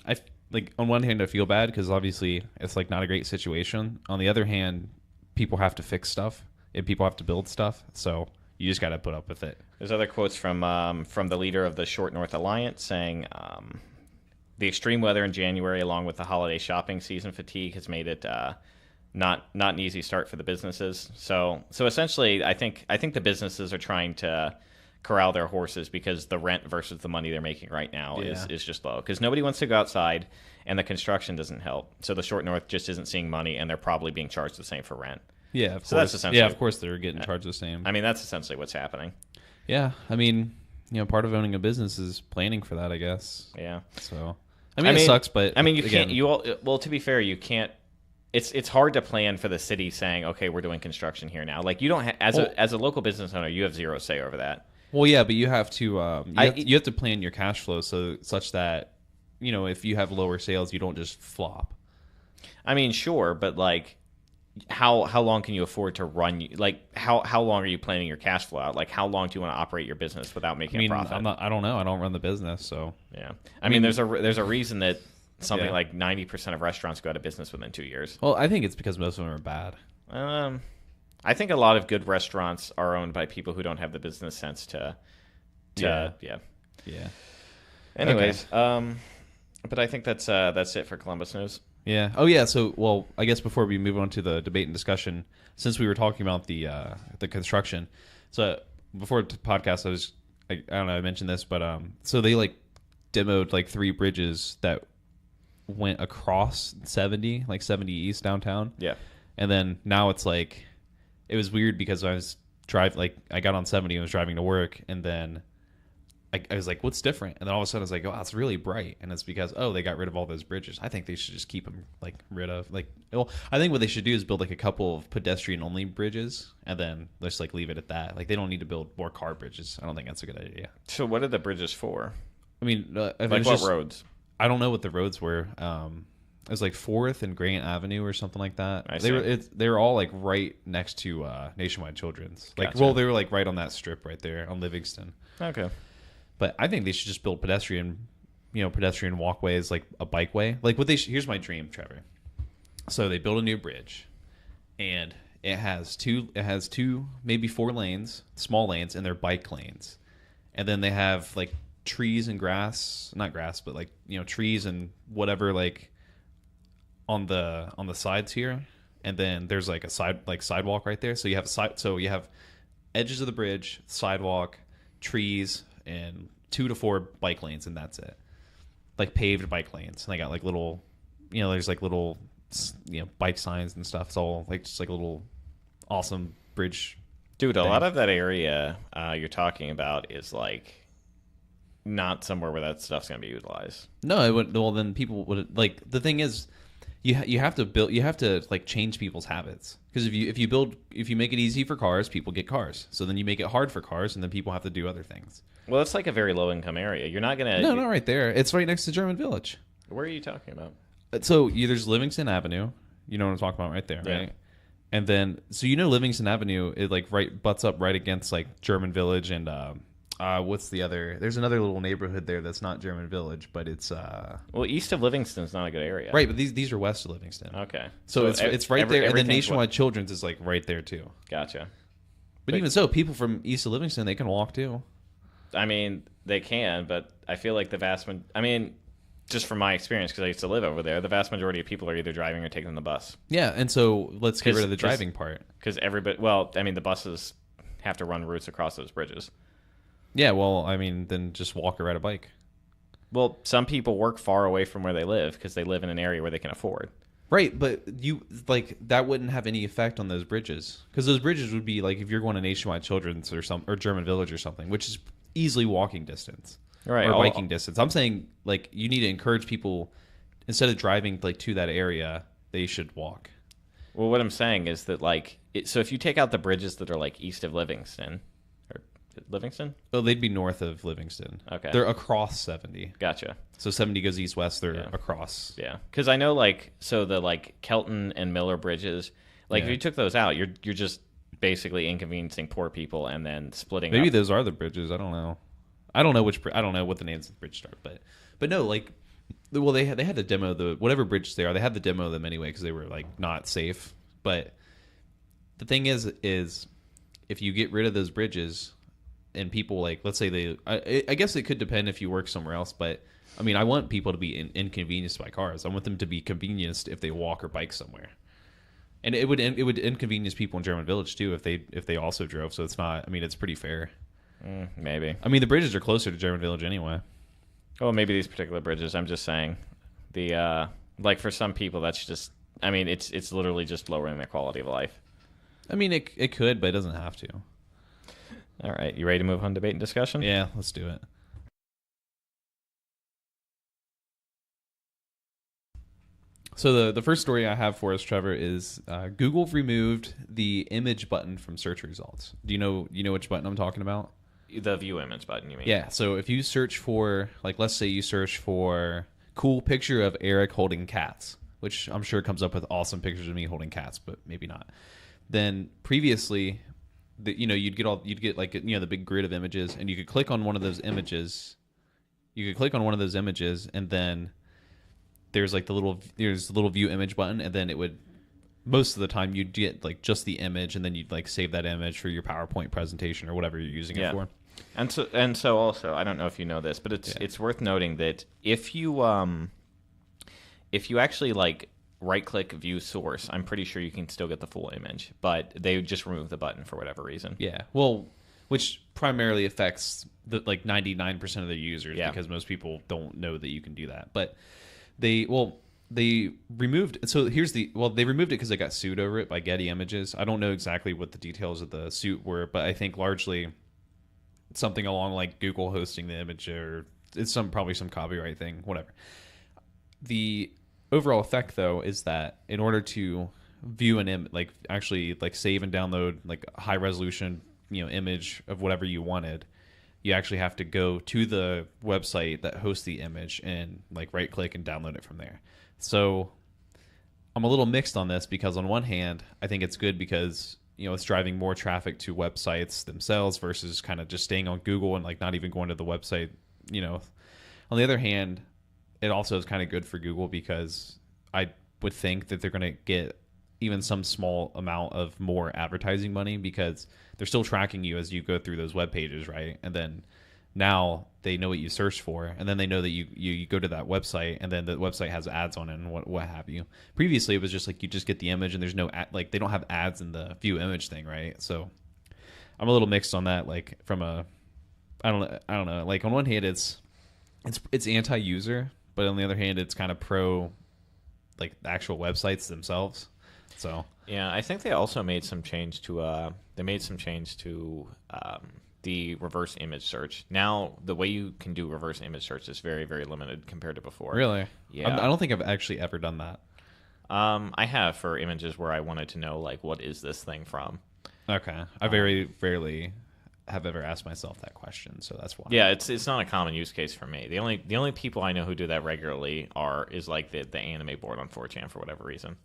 like on one hand I feel bad because obviously it's like not a great situation. On the other hand, people have to fix stuff and people have to build stuff, so you just got to put up with it. There's other quotes from the leader of the Short North Alliance saying the extreme weather in January, along with the holiday shopping season fatigue, has made it not an easy start for the businesses. So essentially, I think the businesses are trying to corral their horses because the rent versus the money they're making right now is just low, because nobody wants to go outside and the construction doesn't help. So the Short North just isn't seeing money, and they're probably being charged the same for rent. Yeah, of course. So that's essentially, yeah, of course they're getting charged the same. I mean, that's essentially what's happening. Yeah, I mean, part of owning a business is planning for that, I guess. Yeah. So, I mean, it sucks, but I mean, you again, can't. Well, to be fair, you can't. It's hard to plan for the city saying, okay, we're doing construction here now. Like you don't as a local business owner, you have zero say over that. Well, yeah, but you have to you have to plan your cash flow such that if you have lower sales, you don't just flop. I mean, sure, but like, how long can you afford to run? Like, how long are you planning your cash flow out? Like, how long do you want to operate your business without making a profit? I don't know. I don't run the business, so yeah. I mean, there's a reason that something like 90% of restaurants go out of business within 2 years. Well, I think it's because most of them are bad. I think a lot of good restaurants are owned by people who don't have the business sense to yeah. Anyways, but I think that's it for Columbus News. Yeah. Oh, yeah. So, well, I guess before we move on to the debate and discussion, since we were talking about the construction, so before the podcast, I don't know, I mentioned this, but so they like demoed like 3 bridges that went across 70 East downtown. Yeah. And then now it's like, it was weird because I got on 70 and was driving to work, and then I was like, what's different? And then all of a sudden I was like, oh, it's really bright. And it's because, they got rid of all those bridges. I think they should just keep them rid of. I think what they should do is build like a couple of pedestrian only bridges and then just leave it at that. Like they don't need to build more car bridges. I don't think that's a good idea. So what are the bridges for? I mean, what roads? I don't know what the roads were. It was like 4th and Grant Avenue or something like that. They were all right next to Nationwide Children's. Gotcha. They were right on that strip right there on Livingston. Okay. But I think they should just build pedestrian walkways, like a bikeway. Here's my dream, Trevor. So they build a new bridge, and it has two, maybe 4 lanes, small lanes, and they're bike lanes. And then they have trees and grass, not grass, but trees and whatever on the sides here. And then there's a sidewalk right there. So you have edges of the bridge, sidewalk, trees, and 2 to 4 bike lanes, and that's it. Paved bike lanes. And they got little, there's little, bike signs and stuff. It's all just a little awesome bridge. Dude, a lot of that area you're talking about is not somewhere where that stuff's going to be utilized. No, it would. Well, then people would the thing is, you have to change people's habits, because if you make it easy for cars, people get cars. So then you make it hard for cars, and then people have to do other things. Well, it's a very low income area. You're not gonna. No, not right there. It's right next to German Village. Where are you talking about? So there's Livingston Avenue. You know what I'm talking about, right there, right? Yeah. And then Livingston Avenue, it butts up right against German Village and what's the other? There's another little neighborhood there that's not German Village, but it's well, east of Livingston's not a good area, right? But these are west of Livingston. Okay, so it's right there, and then Nationwide Children's is right there too. Gotcha. But even so, people from east of Livingston, they can walk too. I mean, they can, but I feel like the vast. I mean, just from my experience, because I used to live over there, the vast majority of people are either driving or taking the bus. Yeah, and so let's get rid of the 'Cause- driving part. Because everybody, well, I mean, the buses have to run routes across those bridges. Yeah, well, I mean, then just walk or ride a bike. Well, some people work far away from where they live because they live in an area where they can afford. Right, but you like that wouldn't have any effect on those bridges because those bridges would be like if you're going to Nationwide Children's or German Village or something, which is easily walking distance Right. or biking distance. I'm saying like you need to encourage people instead of driving like to that area, they should walk. Well, what I'm saying is that like, so if you take out the bridges that are like east of Livingston, or Livingston, Oh, they'd be north of Livingston. Okay. They're across 70. gotcha. So 70 goes east west. They're Yeah. across. Yeah, because I know like so the like Kelton and Miller bridges, like if Yeah. you took those out, you're just basically inconveniencing poor people and then splitting. Maybe up. those are the bridges. I don't know. I don't know I don't know what the names of the bridge are, but no, like, well, they had to demo the whatever bridges they are. They had to demo them anyway because they were like not safe. But the thing is if you get rid of those bridges and people like, let's say I guess it could depend if you work somewhere else, but I mean, I want people to be inconvenienced by cars. I want them to be convenienced if they walk or bike somewhere. And it would inconvenience people in German Village too if they also drove. So it's not. I mean, it's pretty fair. Maybe. I mean, the bridges are closer to German Village anyway. Well, maybe these particular bridges. I'm just saying, the like for some people, that's just. I mean, it's literally just lowering their quality of life. I mean, it could, but it doesn't have to. All right, you ready to move on to debate and discussion? Yeah, let's do it. So the first story I have for us, Trevor, is Google removed the image button from search results. Do you know which button I'm talking about? The view image button, you mean? Yeah. So if you search for, like, let's say you search for cool picture of Eric holding cats, which I'm sure comes up with awesome pictures of me holding cats, but maybe not. Then previously, you'd get like the big grid of images, and you could click on one of those images. You could click on one of those images, and then there's the little view image button, and then it would most of the time you'd get like just the image, and then you'd like save that image for your PowerPoint presentation or whatever you're using it for. And so also, I don't know if you know this, but it's worth noting that if you actually like right click view source, I'm pretty sure you can still get the full image, but they would just remove the button for whatever reason. Yeah. Well, which primarily affects the like 99% of the users because most people don't know that you can do that. But they removed they removed it because they got sued over it by Getty Images. I don't know exactly what the details of the suit were, but I think largely something along like Google hosting the image, or it's probably some copyright thing, whatever. The overall effect though is that in order to view an image, like actually like save and download like a high resolution image of whatever you wanted, you actually have to go to the website that hosts the image and like right click and download it from there. So I'm a little mixed on this because on one hand, I think it's good because it's driving more traffic to websites themselves versus kind of just staying on Google and like not even going to the website. On the other hand, it also is kind of good for Google because I would think that they're going to get even some small amount of more advertising money because they're still tracking you as you go through those web pages, right? And then now they know what you search for, and then they know that you go to that website, and then the website has ads on it and what have you. Previously, it was just like you just get the image, and there's no like they don't have ads in the view image thing, right? So I'm a little mixed on that. Like from I don't know. Like on one hand, it's anti-user, but on the other hand, it's kind of pro like the actual websites themselves. So yeah, I think they also made some change to the reverse image search. Now the way you can do reverse image search is very, very limited compared to before. Really? Yeah. I don't think I've actually ever done that. I have for images where I wanted to know like what is this thing from. Okay. I very rarely have ever asked myself that question, so that's why. Yeah, it's not a common use case for me. The only people I know who do that regularly is like the anime board on 4chan for whatever reason.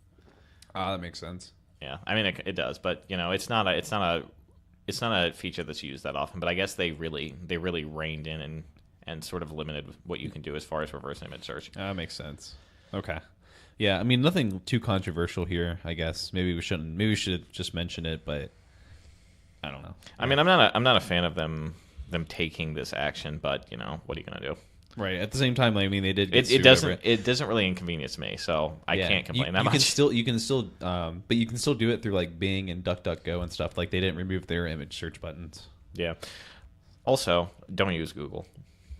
That makes sense. Yeah, I mean it does, but it's not a feature that's used that often. But I guess they really reined in and sort of limited what you can do as far as reverse image search. That makes sense. Okay. Yeah, I mean nothing too controversial here. I guess maybe we shouldn't. Maybe we should just mention it, but I don't know. I mean, I'm not a fan of them taking this action, but what are you gonna do? Right. At the same time, I mean, they did get It sued doesn't over it doesn't really inconvenience me, so I Yeah. can't complain you, that you much. can still, but you can still do it through like Bing and DuckDuckGo and stuff. Like they didn't remove their image search buttons. Yeah. Also, don't use Google.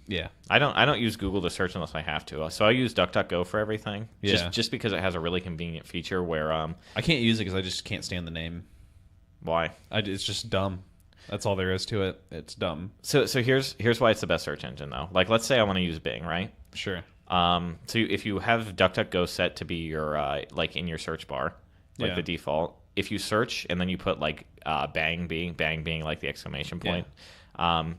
Yeah. I don't use Google to search unless I have to. So I use DuckDuckGo for everything. Yeah. Just because it has a really convenient feature where I can't use it because I just can't stand the name. why? It's just dumb. That's all there is to it. It's dumb. So here's why it's the best search engine though. Like let's say I want to use Bing, right? Sure. So if you have DuckDuckGo set to be your like in your search bar, like Yeah. the default, if you search and then you put like bang being like the exclamation point,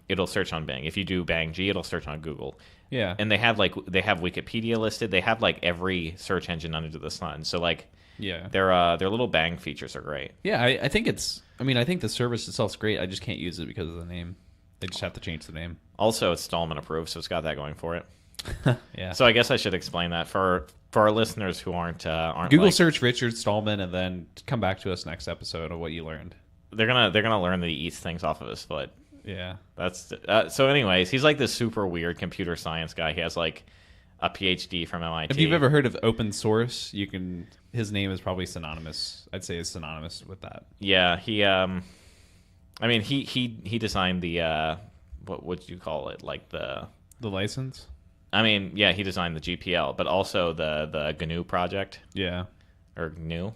it'll search on Bing. If you do bang G, it'll search on Google. Yeah. And they have Wikipedia listed. They have like every search engine under the sun. So like Yeah. their little bang features are great. Yeah. I think I think the service itself's great. I just can't use it because of the name. They just have to change the name. Also, it's Stallman approved, so it's got that going for it. Yeah. So I guess I should explain that for our listeners who aren't Google like, search Richard Stallman and then come back to us next episode of what you learned. they're gonna learn that he eats things off of his foot. Yeah. That's so. Anyways, he's like this super weird computer science guy. He has like a PhD from MIT. If you've ever heard of open source, his name is probably synonymous. I'd say is synonymous with that. Yeah, he. I mean, he designed the what would you call it? Like the. The license? I mean, yeah, he designed the GPL, but also the GNU project Yeah. or GNU.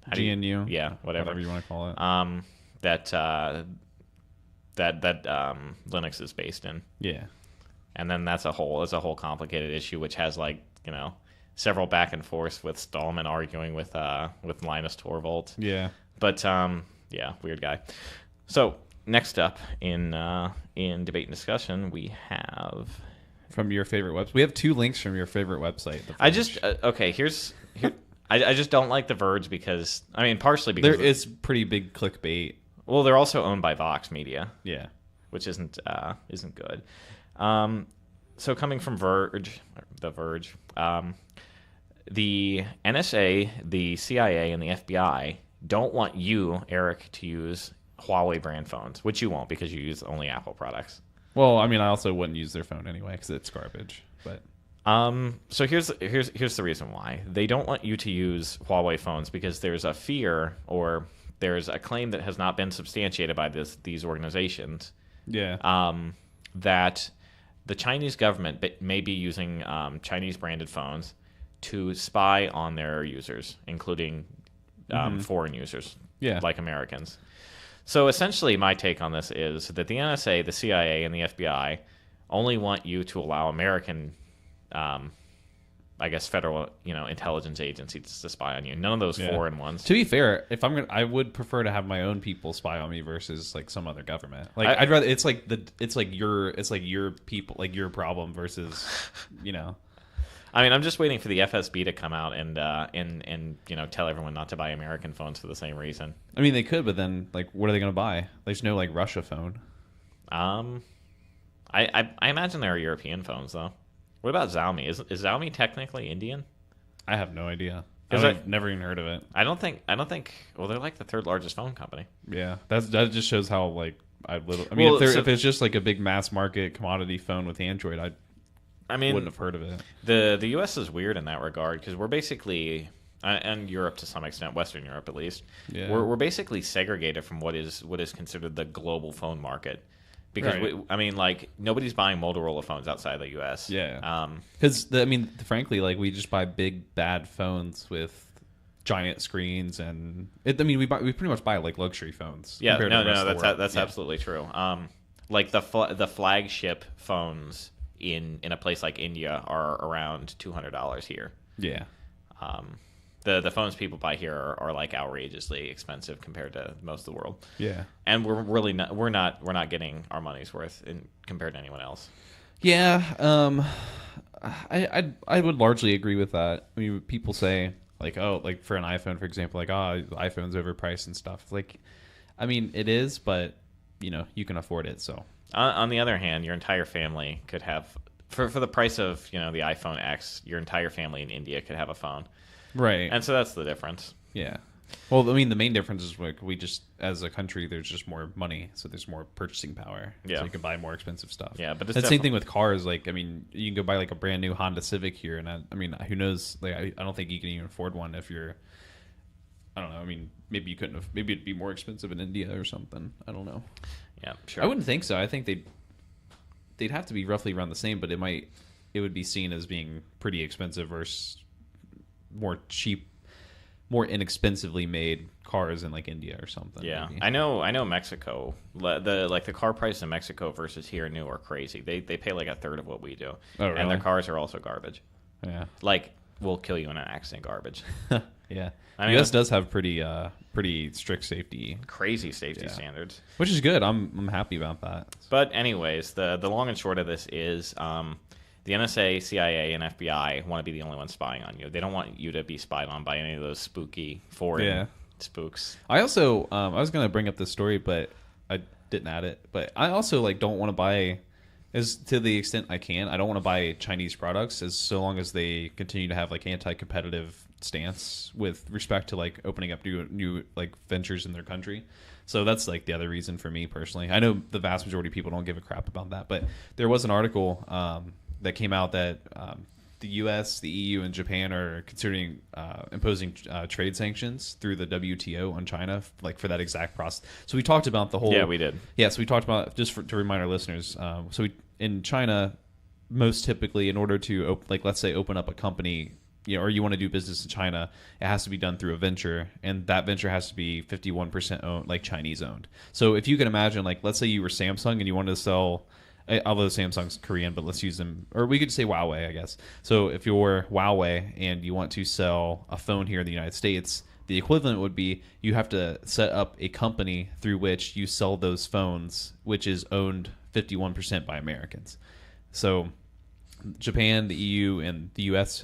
How do you- GNU. Yeah, whatever. you want to call it. That Linux is based in. Yeah. And then that's a whole complicated issue, which has like several back and forth with Stallman arguing with Linus Torvalds. Yeah. But yeah, weird guy. So next up in debate and discussion, we have. From your favorite website. We have 2 links from your favorite website. The I Verge. just okay. I just don't like The Verge because partially because there is pretty big clickbait. well, they're also owned by Vox Media, Yeah. which isn't good. So coming from The Verge, the NSA, the CIA, and the FBI don't want you, Eric, to use Huawei brand phones, which you won't because you use only Apple products. Well, I mean, I also wouldn't use their phone anyway because it's garbage. But So here's the reason why they don't want you to use Huawei phones because there's a fear or there's a claim that has not been substantiated by these organizations. yeah. That the Chinese government may be using Chinese branded phones to spy on their users, including foreign users, Yeah. like Americans. So essentially, my take on this is that the NSA, the CIA, and the FBI only want you to allow American, I guess, federal, intelligence agencies to spy on you. None of those Yeah. foreign ones. To be fair, I would prefer to have my own people spy on me versus like some other government. Like I'd rather it's like your people, like your problem versus, I mean, I'm just waiting for the FSB to come out and tell everyone not to buy American phones for the same reason. I mean, they could, but then like, what are they going to buy? There's no like Russia phone. I imagine there are European phones though. What about Xiaomi? Is Xiaomi technically Indian? I have no idea. Is I've never even heard of it. I don't think. Well, they're like the third largest phone company. Yeah, that just shows how like I mean, Well, if it's just like a big mass market commodity phone with Android, I mean, wouldn't have heard of it. The U.S. is weird in that regard because we're basically, and Europe to some extent, Western Europe at least, Yeah. we're basically segregated from what is considered the global phone market. Because Right. nobody's buying Motorola phones outside of the U.S. Yeah. Because frankly, like we just buy big bad phones with giant screens, and we pretty much buy like luxury phones. Yeah, compared to the rest no, of the world. that's Yeah. absolutely true. Like the flagship phones in a place like India are around $200 here. Yeah. The phones people buy here are like outrageously expensive compared to most of the world. Yeah. And we're not getting our money's worth compared to anyone else. Yeah. I would largely agree with that. I mean, people say like, oh, like for an iPhone, for example, like, oh, the iPhone's overpriced and stuff. Like, I mean, it is, but you can afford it. So On the other hand, your entire family could have for the price of the iPhone X, your entire family in India could have a phone. right. And so that's the difference. Yeah. Well, I mean, the main difference is like we just, as a country, there's just more money, so there's more purchasing power. Yeah. So you can buy more expensive stuff. Yeah, but it's the same thing with cars. Like, I mean, you can go buy like a brand new Honda Civic here, and I mean, who knows? Like, I don't think you can even afford one if you're. I don't know. I mean, maybe you couldn't have. Maybe it'd be more expensive in India or something. I don't know. Yeah, sure. I wouldn't think so. I think they'd have to be roughly around the same, but it would be seen as being pretty expensive versus more cheap, more inexpensively made cars in like India or something. Yeah, maybe. I know Mexico. The car price in Mexico versus here new are crazy. They pay like a third of what we do, Oh, really? and their cars are also garbage. Yeah. Like, will kill you in an accident garbage. Yeah. I mean, US does have pretty strict safety, Crazy safety Yeah. standards. which is good. I'm happy about that. But anyways, the long and short of this is the NSA, CIA, and FBI want to be the only ones spying on you. They don't want you to be spied on by any of those spooky foreign spooks. I also I was gonna bring up this story, but I didn't add it. But I also like don't want to buy, as to the extent I can, I don't want to buy Chinese products as so long as they continue to have like anti-competitive stance with respect to like opening up new like ventures in their country. So that's like the other reason for me personally. I know the vast majority of people don't give a crap about that, but there was an article that came out that the U.S., the EU, and Japan are considering imposing trade sanctions through the WTO on China, like for that exact process. So we talked about the whole. Yeah, we did. Yeah, so we talked about to remind our listeners. In China, most typically, in order to let's say open up a company, or you want to do business in China, it has to be done through a venture, and that venture has to be 51% owned, like Chinese owned. So if you can imagine, like let's say you were Samsung and you wanted to sell, although Samsung's Korean, but let's use them, or we could say Huawei, I guess. So if you're Huawei and you want to sell a phone here in the United States, the equivalent would be you have to set up a company through which you sell those phones, which is owned 51% by Americans. So Japan, the EU, and the US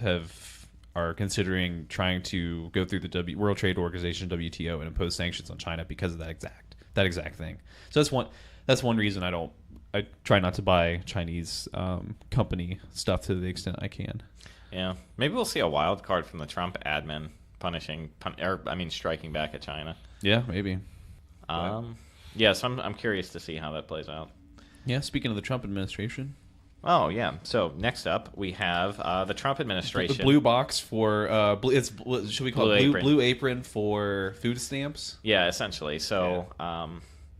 are considering trying to go through the World Trade Organization, WTO, and impose sanctions on China because of that exact thing. So that's one reason I try not to buy Chinese company stuff to the extent I can. Yeah, maybe we'll see a wild card from the Trump admin striking back at China. Yeah, maybe. Yeah, so I'm curious to see how that plays out. Yeah, speaking of the Trump administration. Oh, yeah. So next up, we have the Trump administration. The blue box for should we call it blue apron for food stamps? Yeah, essentially. So,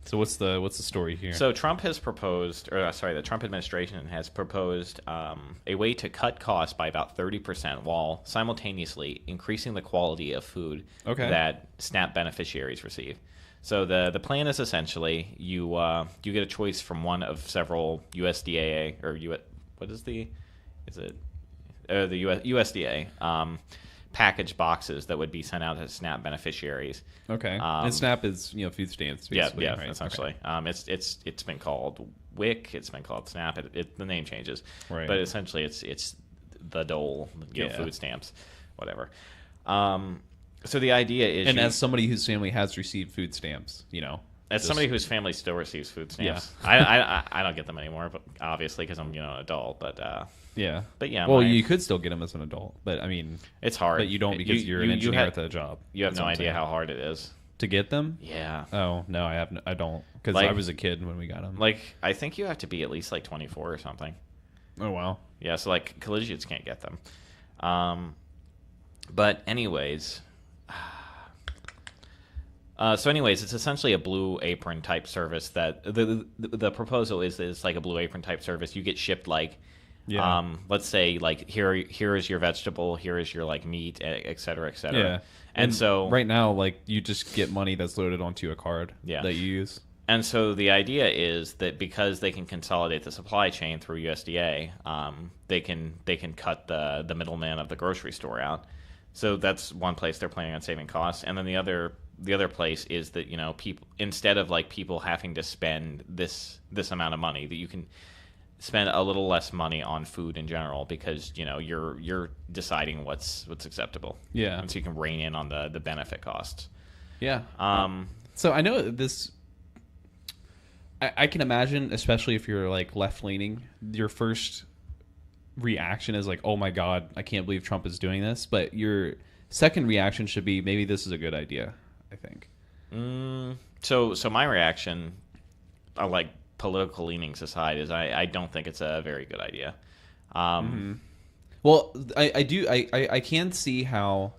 so what's the story here? So Trump has proposed, the Trump administration has proposed a way to cut costs by about 30% while simultaneously increasing the quality of food that SNAP beneficiaries receive. So the plan is essentially you get a choice from one of several USDA or USDA package boxes that would be sent out to SNAP beneficiaries. Okay, and SNAP is food stamps. Basically, yeah, right? essentially. Okay. It's been called WIC. It's been called SNAP. The name changes, right? But essentially, it's the dole, food stamps, whatever. So the idea is, and as somebody whose family has received food stamps, somebody whose family still receives food stamps, I don't get them anymore, but obviously because I'm an adult. But yeah. Well, you could still get them as an adult, but I mean, it's hard. But you don't because you're an engineer at the job. You have no idea how hard it is to get them. Yeah. Oh no, I don't because I was a kid when we got them. Like I think you have to be at least like 24 or something. Oh wow. Yeah. So like collegiates can't get them. But anyways. It's essentially a Blue Apron type service that the proposal is that it's like a Blue Apron type service. You get shipped like, let's say like here is your vegetable, here is your like meat, et cetera, et cetera. Yeah. And so right now, like you just get money that's loaded onto a card that you use. And so the idea is that because they can consolidate the supply chain through USDA, they can cut the middleman of the grocery store out. So that's one place they're planning on saving costs, and then the other place is that people, instead of like people having to spend this amount of money, that you can spend a little less money on food in general because you're deciding what's acceptable. Yeah, and so you can rein in on the benefit costs. Yeah. So I know this. I can imagine, especially if you're like left leaning, your first reaction is like, oh my god, I can't believe Trump is doing this, but second reaction should be maybe this is a good idea. I think. So my reaction, like political leanings aside, is I don't think it's a very good idea. Well, I can see how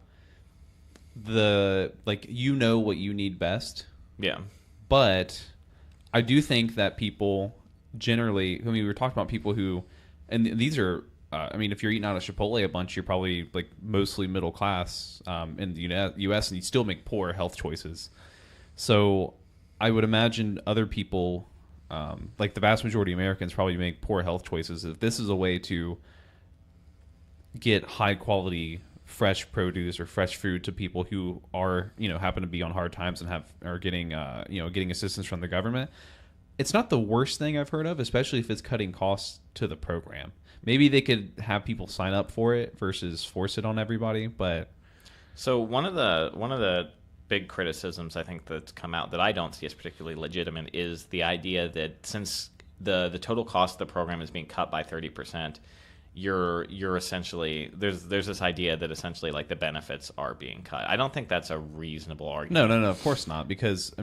what you need best, Yeah. but I do think that people generally, we were talking about people who, and these are, if you're eating out of Chipotle a bunch, you're probably like mostly middle class in the U.S. and you still make poor health choices. So I would imagine other people, like the vast majority of Americans, probably make poor health choices. If this is a way to get high quality fresh produce or fresh food to people who are, happen to be on hard times and are getting assistance from the government, it's not the worst thing I've heard of, especially if it's cutting costs to the program. Maybe they could have people sign up for it versus force it on everybody. But so one of the big criticisms I think that's come out that I don't see as particularly legitimate is the idea that since the total cost of the program is being cut by 30%, you're essentially there's this idea that essentially like the benefits are being cut. I don't think that's a reasonable argument. No, of course not, because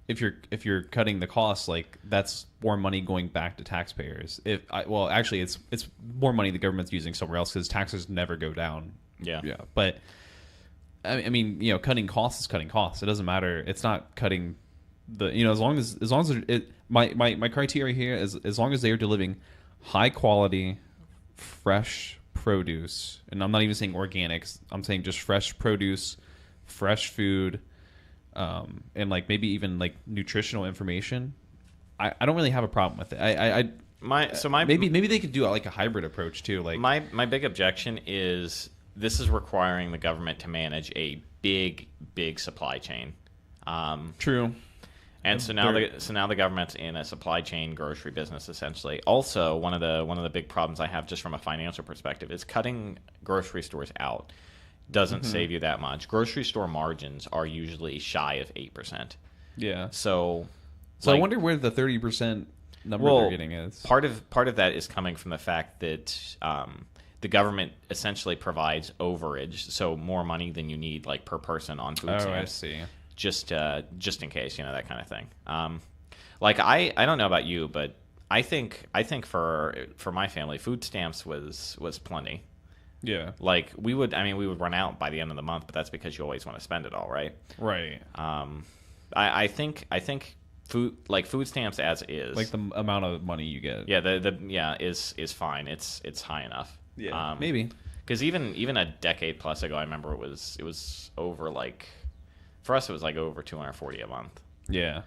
if you're cutting the costs, like that's more money going back to taxpayers. Actually it's more money the government's using somewhere else because taxes never go down. Yeah. But cutting costs is cutting costs. It doesn't matter. It's not cutting as long as my criteria here is as long as they are delivering high quality, fresh produce, and I'm not even saying organics. I'm saying just fresh produce, fresh food, and like maybe even like nutritional information. I don't really have a problem with it. Maybe they could do like a hybrid approach too. Like my big objection is this is requiring the government to manage a big supply chain. True. And so now the government's in a supply chain grocery business essentially. Also, one of the big problems I have just from a financial perspective is cutting grocery stores out doesn't save you that much. Grocery store margins are usually shy of 8%. Yeah. So I wonder where the 30% number they're getting is. Part of that is coming from the fact that the government essentially provides overage, so more money than you need like per person on food stamps. Oh, I see. Just in case, that kind of thing. Like I don't know about you, but I think for my family, food stamps was plenty. Yeah. Like we would run out by the end of the month, but that's because you always want to spend it all, right? Right. I think food stamps as is, like the amount of money you get. Yeah, is fine. It's high enough. Yeah. Maybe. Because even a decade plus ago, I remember it was over like. For us, it was like over $240 a month. Yeah.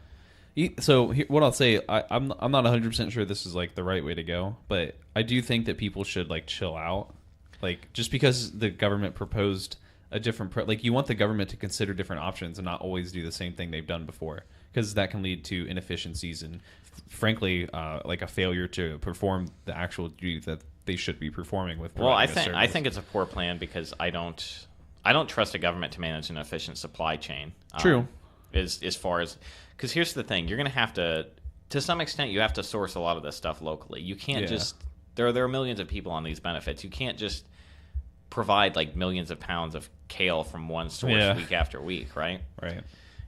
So what I'll say, I'm not 100% sure this is like the right way to go, but I do think that people should like chill out. Like just because the government proposed a different, like you want the government to consider different options and not always do the same thing they've done before, because that can lead to inefficiencies and frankly, like a failure to perform the actual duty that they should be performing with. Well, I think it's a poor plan because I don't trust a government to manage an efficient supply chain. True. As far as, because here's the thing, you're going to have to some extent, you have to source a lot of this stuff locally. You can't just there are millions of people on these benefits. You can't just provide like millions of pounds of kale from one source week after week, right? Right.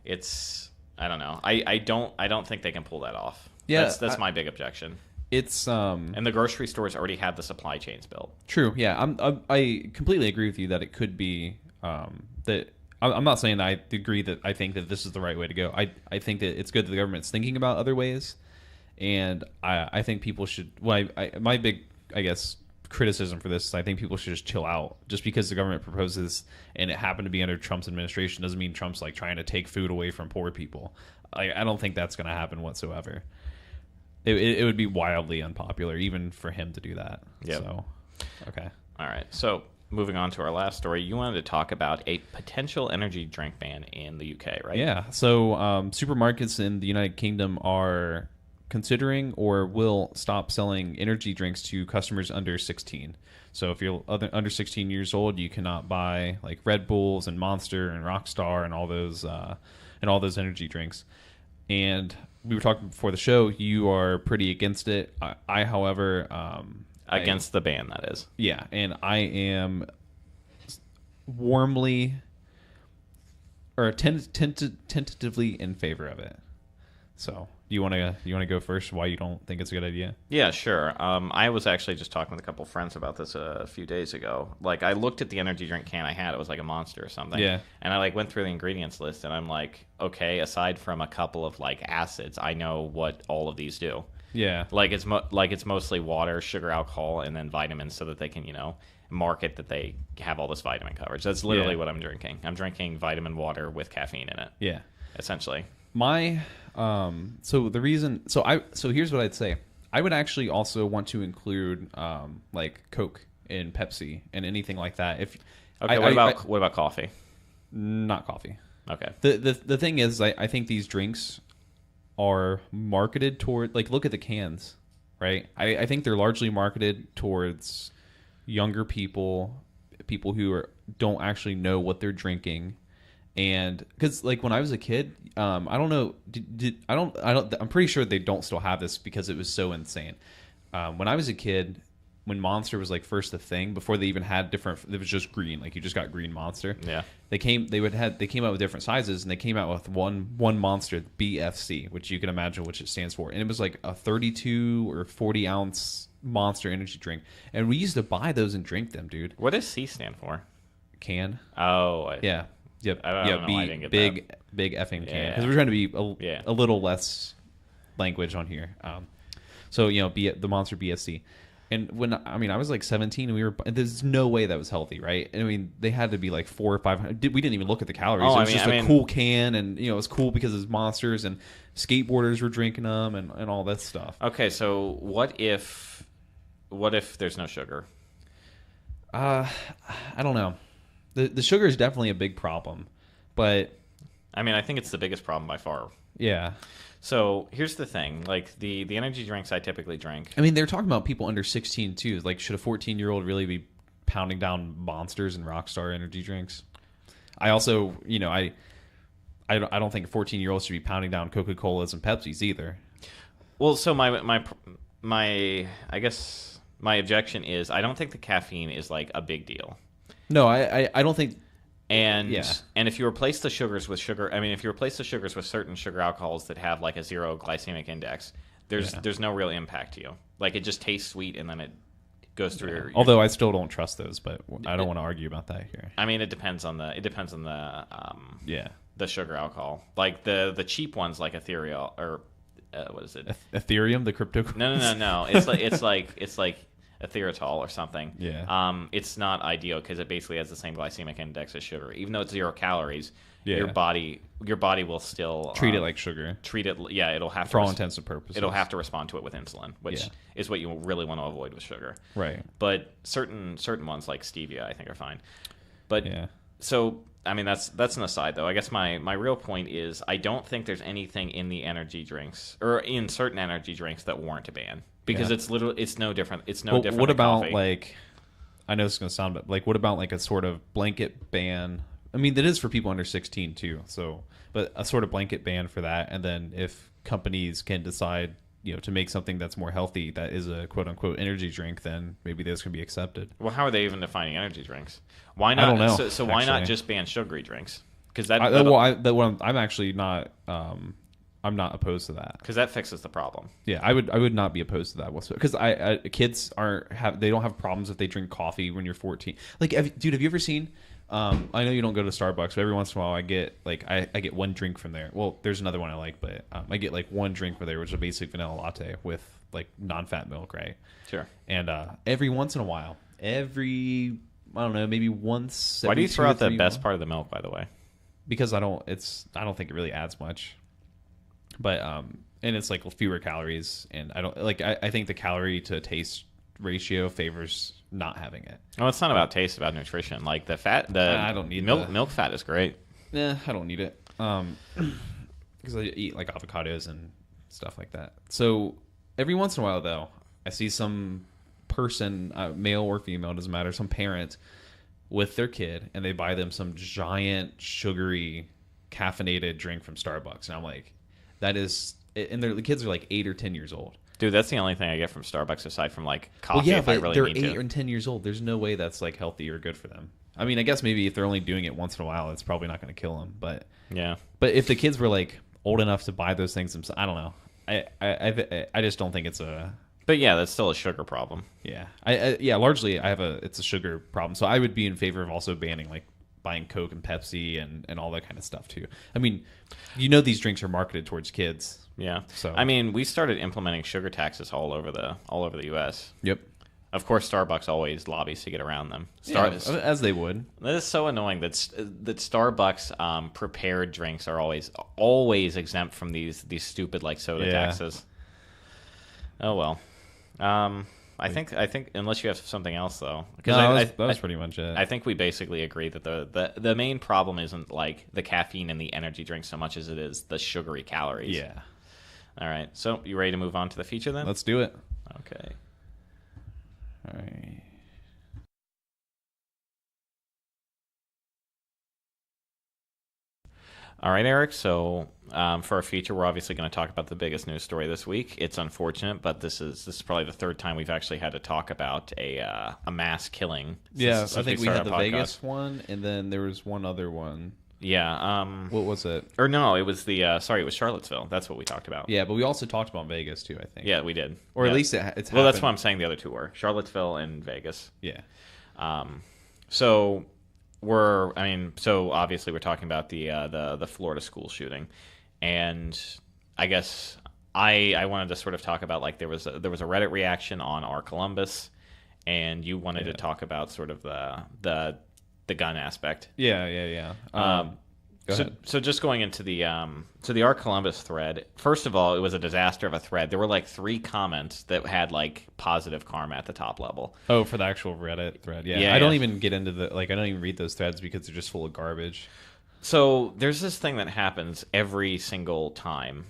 It's I don't know. I don't think they can pull that off. Yeah, that's my big objection. It's and the grocery stores already have the supply chains built. True. Yeah, I completely agree with you that it could be that. I'm not saying I agree that I think that this is the right way to go. I think that it's good that the government's thinking about other ways, and I think people should. Well, my big, I guess, criticism for this is I think people should just chill out. Just because the government proposes and it happened to be under Trump's administration doesn't mean Trump's like trying to take food away from poor people. I don't think that's going to happen whatsoever. It would be wildly unpopular even for him to do that. Yep. So, okay. All right. So moving on to our last story, you wanted to talk about a potential energy drink ban in the UK, right? Yeah. So supermarkets in the United Kingdom are considering or will stop selling energy drinks to customers under 16. So if you're under 16 years old, you cannot buy like Red Bulls and Monster and Rockstar and all those energy drinks. And we were talking before the show. You are pretty against it. I however, against the ban, that is. Yeah, and I am warmly or tentatively in favor of it. So you want to go first? Why you don't think it's a good idea? Yeah, sure. I was actually just talking with a couple friends about this a few days ago. Like, I looked at the energy drink can I had. It was like a Monster or something. Yeah. And I like went through the ingredients list, and I'm like, okay, aside from a couple of like acids, I know what all of these do. Yeah. Like it's mostly water, sugar, alcohol, and then vitamins, so that they can market that they have all this vitamin coverage. That's literally what I'm drinking. I'm drinking vitamin water with caffeine in it. Yeah. Essentially. My so here's what I'd say. I would actually also want to include like Coke and Pepsi and anything like that. If Okay, what about coffee? Not coffee. Okay. The thing is, I think these drinks are marketed toward, like, look at the cans, right? I think they're largely marketed towards younger people who don't actually know what they're drinking. And because, like, when I was a kid, I don't know, I'm pretty sure they don't still have this because it was so insane. When I was a kid, when Monster was like first a thing, before they even had different, it was just green, like you just got green Monster. Yeah. They came out with different sizes, and they came out with one Monster BFC, which you can imagine which it stands for, and it was like a 32 or 40 ounce Monster energy drink, and we used to buy those and drink them, dude. What does C stand for? Can. Oh. Yeah. Yep. I don't know why I didn't get big effing can, Yeah. because we're trying to be a little less language on here. So the Monster BFC. And when I was like 17, and there's no way that was healthy, right? And I mean, they had to be like 400 or 500. We didn't even look at the calories. Oh, it was just a cool can, and it was cool because it's Monsters, and skateboarders were drinking them, and all that stuff. Okay, so what if there's no sugar? I don't know. The sugar is definitely a big problem, but I mean, I think it's the biggest problem by far. yeah. So here's the thing: like the energy drinks I typically drink. I mean, they're talking about people under 16 too. Like, should a 14-year-old really be pounding down Monsters and Rockstar energy drinks? I also, I don't think a 14-year-old should be pounding down Coca-Colas and Pepsis either. Well, so my I guess my objection is I don't think the caffeine is like a big deal. No, I don't think. And Yeah. and if you replace the sugars with sugar, I mean, if you replace the sugars with certain sugar alcohols that have like a 0 glycemic index, there's no real impact to you. Like, it just tastes sweet, and then it goes through your. Although I still don't trust those, but I don't want to argue about that here. I mean, it depends on the Yeah. the sugar alcohol. Like the cheap ones, like Ethereal, or what is it? Ethereum, the crypto. No. It's like etheritol or something. Yeah. It's not ideal because it basically has the same glycemic index as sugar. Even though it's 0 calories, Yeah. your body will still Treat it like sugar. treat it. Yeah, it'll have For to all intents and purposes. it'll have to respond to it with insulin, which Yeah. is what you really want to avoid with sugar. Right. But certain ones like stevia, I think, are fine. But Yeah. so, I mean, that's an aside, though. I guess my real point is I don't think there's anything in the energy drinks or in certain energy drinks that warrant a ban, because Yeah. it's no different. It's no Well, different. what than about coffee. like? I know it's going to sound, but like, what about like a sort of blanket ban? I mean, that is for people under 16 too. So, but a sort of blanket ban for that, and then if companies can decide, to make something that's more healthy, that is a quote unquote energy drink, then maybe those can be accepted. Well, how are they even defining energy drinks? Why not? I don't know, So why not actually. just ban sugary drinks? Because I'm actually not. I'm not opposed to that. that fixes the problem. Yeah, I would not be opposed to that whatsoever. Because kids they don't have problems if they drink coffee when you're 14. Like, dude, have you ever seen? I know you don't go to Starbucks, but every once in a while I get like I get one drink from there. Well, there's another one I like, but I get like one drink from there, which is a basic vanilla latte with like non-fat milk, right? Sure. And every once in a while, I don't know, maybe once. Why do every you 2 throw or out the 3 best months. part of the milk, by the way? Because I don't think it really adds much. But and it's like fewer calories, and I think the calorie to taste ratio favors not having it. Well, it's not about taste, it's about nutrition. Like the fat, I don't need milk fat is great. I don't need it. Because I eat like avocados and stuff like that. So every once in a while, though, I see some person, male or female, doesn't matter, some parent with their kid, and they buy them some giant sugary caffeinated drink from Starbucks, and I'm like, that is, and the kids are like 8 or 10 years old. Dude, that's the only thing I get from Starbucks aside from like coffee. Well, yeah, if I but really they're need 8 to. or 10 years old. There's no way that's like healthy or good for them. I mean, I guess maybe if they're only doing it once in a while, it's probably not going to kill them. But Yeah. if the kids were like old enough to buy those things themselves, I don't know. I just don't think it's a But yeah, that's still a sugar problem. yeah. Largely it's a sugar problem. So I would be in favor of also banning like buying Coke and Pepsi and all that kind of stuff too. I mean, these drinks are marketed towards kids. Yeah. So I mean, we started implementing sugar taxes all over the U.S. Yep. Of course, Starbucks always lobbies to get around them. As they would. That is so annoying that Starbucks prepared drinks are always exempt from these stupid like soda taxes. Oh well. I think unless you have something else though, because that was pretty much it. I think we basically agree that the main problem isn't like the caffeine and the energy drink so much as it is the sugary calories. Yeah. All right. So you ready to move on to the feature then? Let's do it. Okay. All right. All right, Eric. So for our feature, we're obviously going to talk about the biggest news story this week. It's unfortunate, but this is probably the third time we've actually had to talk about a mass killing. I think we had the Vegas one, and then there was one other one. Yeah. What was it? Or no, it was it was Charlottesville. That's what we talked about. Yeah, but we also talked about Vegas too, I think. Yeah, we did. Or yeah. at least it's well, that's what I'm saying. The other two were Charlottesville and Vegas. Yeah. So obviously we're talking about the Florida school shooting, and I guess I wanted to sort of talk about like there was a Reddit reaction on our Columbus, and you wanted to talk about sort of the gun aspect. Yeah. So just going into the R Columbus thread, first of all, it was a disaster of a thread. There were like 3 comments that had like positive karma at the top level. Oh, for the actual Reddit thread. Yeah. I don't even get into I don't even read those threads because they're just full of garbage. So there's this thing that happens every single time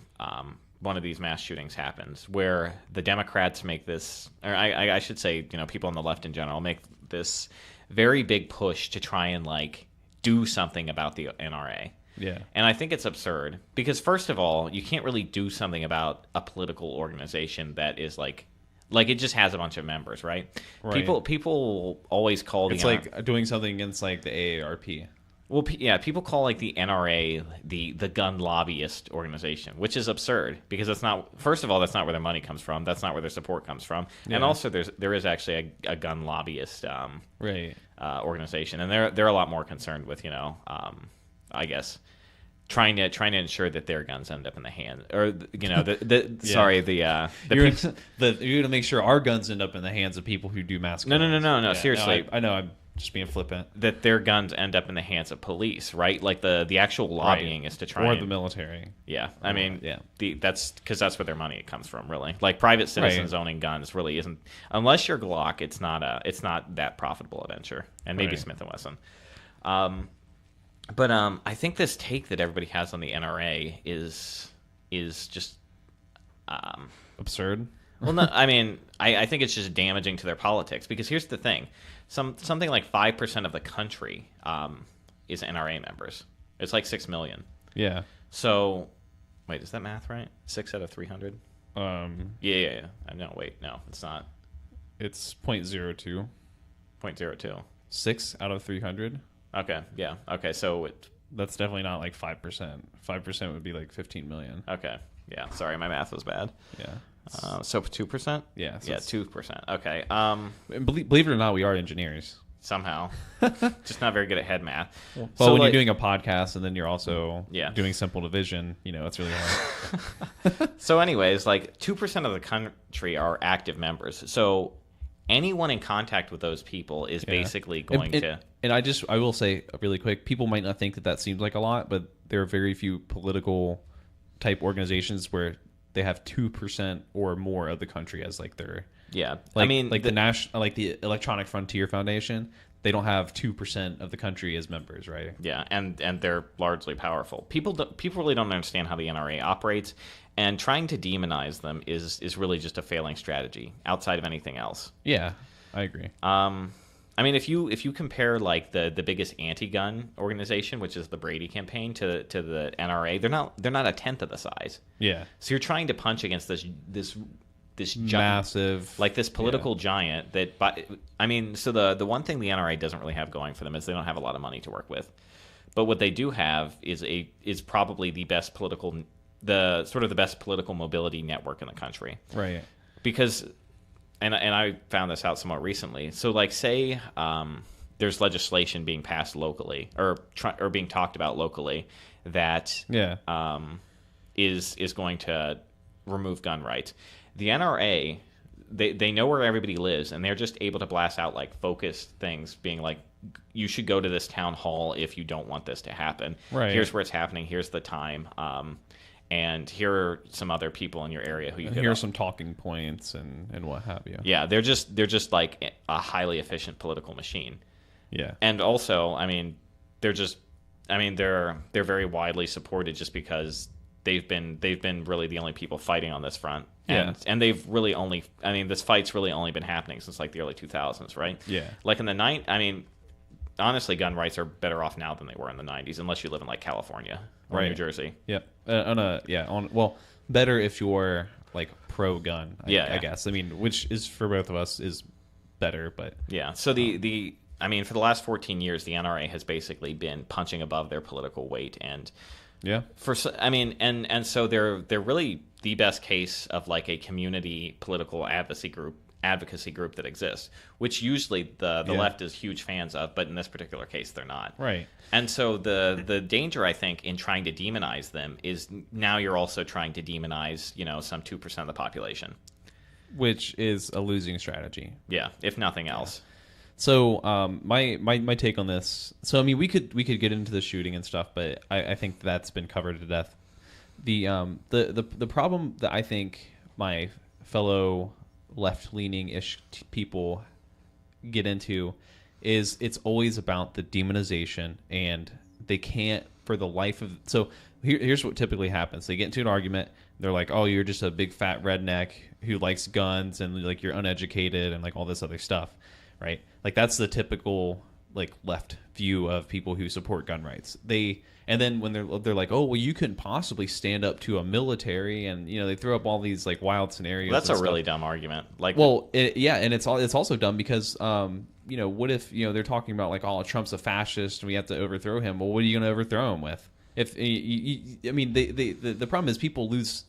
one of these mass shootings happens, where the Democrats make this, or I should say, people on the left in general make this very big push to try and like do something about the NRA. Yeah. And I think it's absurd because first of all, you can't really do something about a political organization that is like it just has a bunch of members, right? People always call it's like doing something against like the AARP. Well, people call like the NRA the gun lobbyist organization, which is absurd because it's not. First of all, that's not where their money comes from. That's not where their support comes from. Yeah. And also, there is actually a gun lobbyist organization, and they're a lot more concerned with I guess trying to ensure that their guns end up in the hand, or you're gonna make sure our guns end up in the hands of people who do mass killings. No. Yeah, Seriously, no, I know. I'm just being flippant. That their guns end up in the hands of police, right? Like the actual lobbying is to try the military. Yeah, I mean, that's because that's where their money comes from, really. Like private citizens owning guns really isn't, unless you're Glock, it's not that profitable a venture, and maybe Smith and Wesson. But I think this take that everybody has on the NRA is just absurd. Well, no, I mean, I think it's just damaging to their politics because here's the thing: something like 5% of the country is NRA members. It's like 6 million. Yeah. So, wait, is that math right? 6 out of 300. Yeah. No, wait, no, it's not. It's 0.02. 0.02. 6 out of 300. Okay. Yeah. Okay. So that's definitely not like 5%. 5% would be like 15 million. Okay. Yeah. Sorry, my math was bad. Yeah. So 2%? Yeah. So 2%. Okay. Believe it or not, we are engineers. Somehow. Just not very good at head math. Well, so when you're doing a podcast and then you're also doing simple division, it's really hard. So anyways, like 2% of the country are active members. So anyone in contact with those people is basically going to... And I will say really quick, people might not think that seems like a lot, but there are very few political type organizations where they have 2% or more of the country as like their the Electronic Frontier Foundation. They don't have 2% of the country as members, right? Yeah, and they're largely powerful. People really don't understand how the NRA operates, and trying to demonize them is really just a failing strategy outside of anything else. Yeah, I agree. I mean, if you compare like the biggest anti-gun organization, which is the Brady campaign, to the NRA, they're not a tenth of the size. Yeah. So you're trying to punch against this this massive, like this political giant that. But I mean, so the one thing the NRA doesn't really have going for them is they don't have a lot of money to work with. But what they do have is probably the best the best political mobility network in the country. Right. Because, and I found this out somewhat recently. So, like, say there's legislation being passed locally or being talked about locally that is going to remove gun rights. The NRA, they know where everybody lives, and they're just able to blast out like focused things, being like, you should go to this town hall if you don't want this to happen. Right. Here's where it's happening. Here's the time. And here are some other people in your area who you could. Here are some talking points and what have you. Yeah, they're just like a highly efficient political machine. Yeah. And also, I mean, they're very widely supported just because they've been really the only people fighting on this front. And they've really only, I mean, this fight's really only been happening since like the early 2000s, right? Yeah. Like in the honestly, gun rights are better off now than they were in the 90s, unless you live in like California or New Jersey. Yep. Better if you're like pro-gun. I guess. I mean, which is for both of us is better, but yeah. So for the last 14 years, the NRA has basically been punching above their political weight, and so they're really the best case of like a community political advocacy group that exists, which usually the left is huge fans of, but in this particular case they're not. Right. And so the danger, I think, in trying to demonize them is now you're also trying to demonize, some 2% of the population, which is a losing strategy. Yeah, if nothing else. So my take on this. So I mean, we could get into the shooting and stuff, but I think that's been covered to death. The problem that I think my fellow left-leaning-ish people get into is it's always about the demonization, and they can't for the life of. So here's what typically happens: they get into an argument. They're like, "Oh, you're just a big fat redneck who likes guns, and like you're uneducated, and like all this other stuff." Right? Like that's the typical like left view of people who support gun rights. And then when they're like, oh well, you couldn't possibly stand up to a military, and they throw up all these like wild scenarios. Well, that's a really dumb argument. Like, well, and it's also dumb because what if they're talking about like, oh, Trump's a fascist and we have to overthrow him. Well, what are you going to overthrow him with? If I mean, the problem is people lose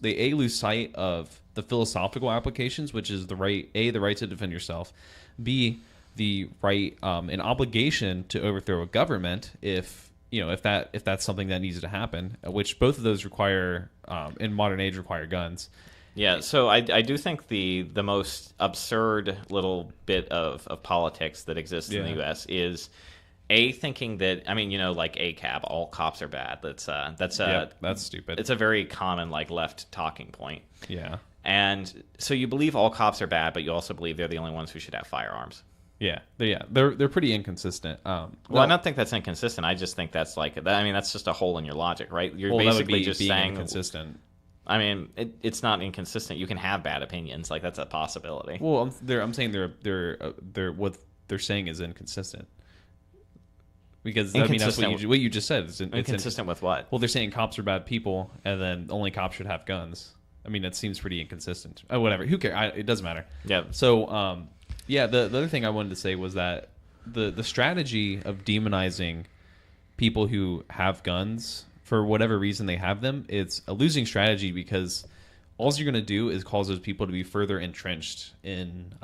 sight of the philosophical applications, which is the right to defend yourself, B, the right and obligation to overthrow a government if that's something that needs to happen, which both of those require in modern age require guns. Yeah, so I do think the most absurd little bit of politics that exists in the U.S. is thinking that like ACAB, all cops are bad. That's stupid. It's a very common like left talking point. Yeah. And so you believe all cops are bad, but you also believe they're the only ones who should have firearms. Yeah, they're pretty inconsistent. Well, I don't think that's inconsistent. I just think that's like that's just a hole in your logic, right? You're basically just saying inconsistent. I mean, it's not inconsistent. You can have bad opinions, like that's a possibility. Well, I'm saying they're what they're saying is inconsistent. Because I mean, that's what you just said. It's inconsistent with what? Well, they're saying cops are bad people, and then only cops should have guns. I mean, that seems pretty inconsistent. Oh, whatever. Who cares? It doesn't matter. Yeah. So, the other thing I wanted to say was that the strategy of demonizing people who have guns for whatever reason they have them, it's a losing strategy because all you're going to do is cause those people to be further entrenched in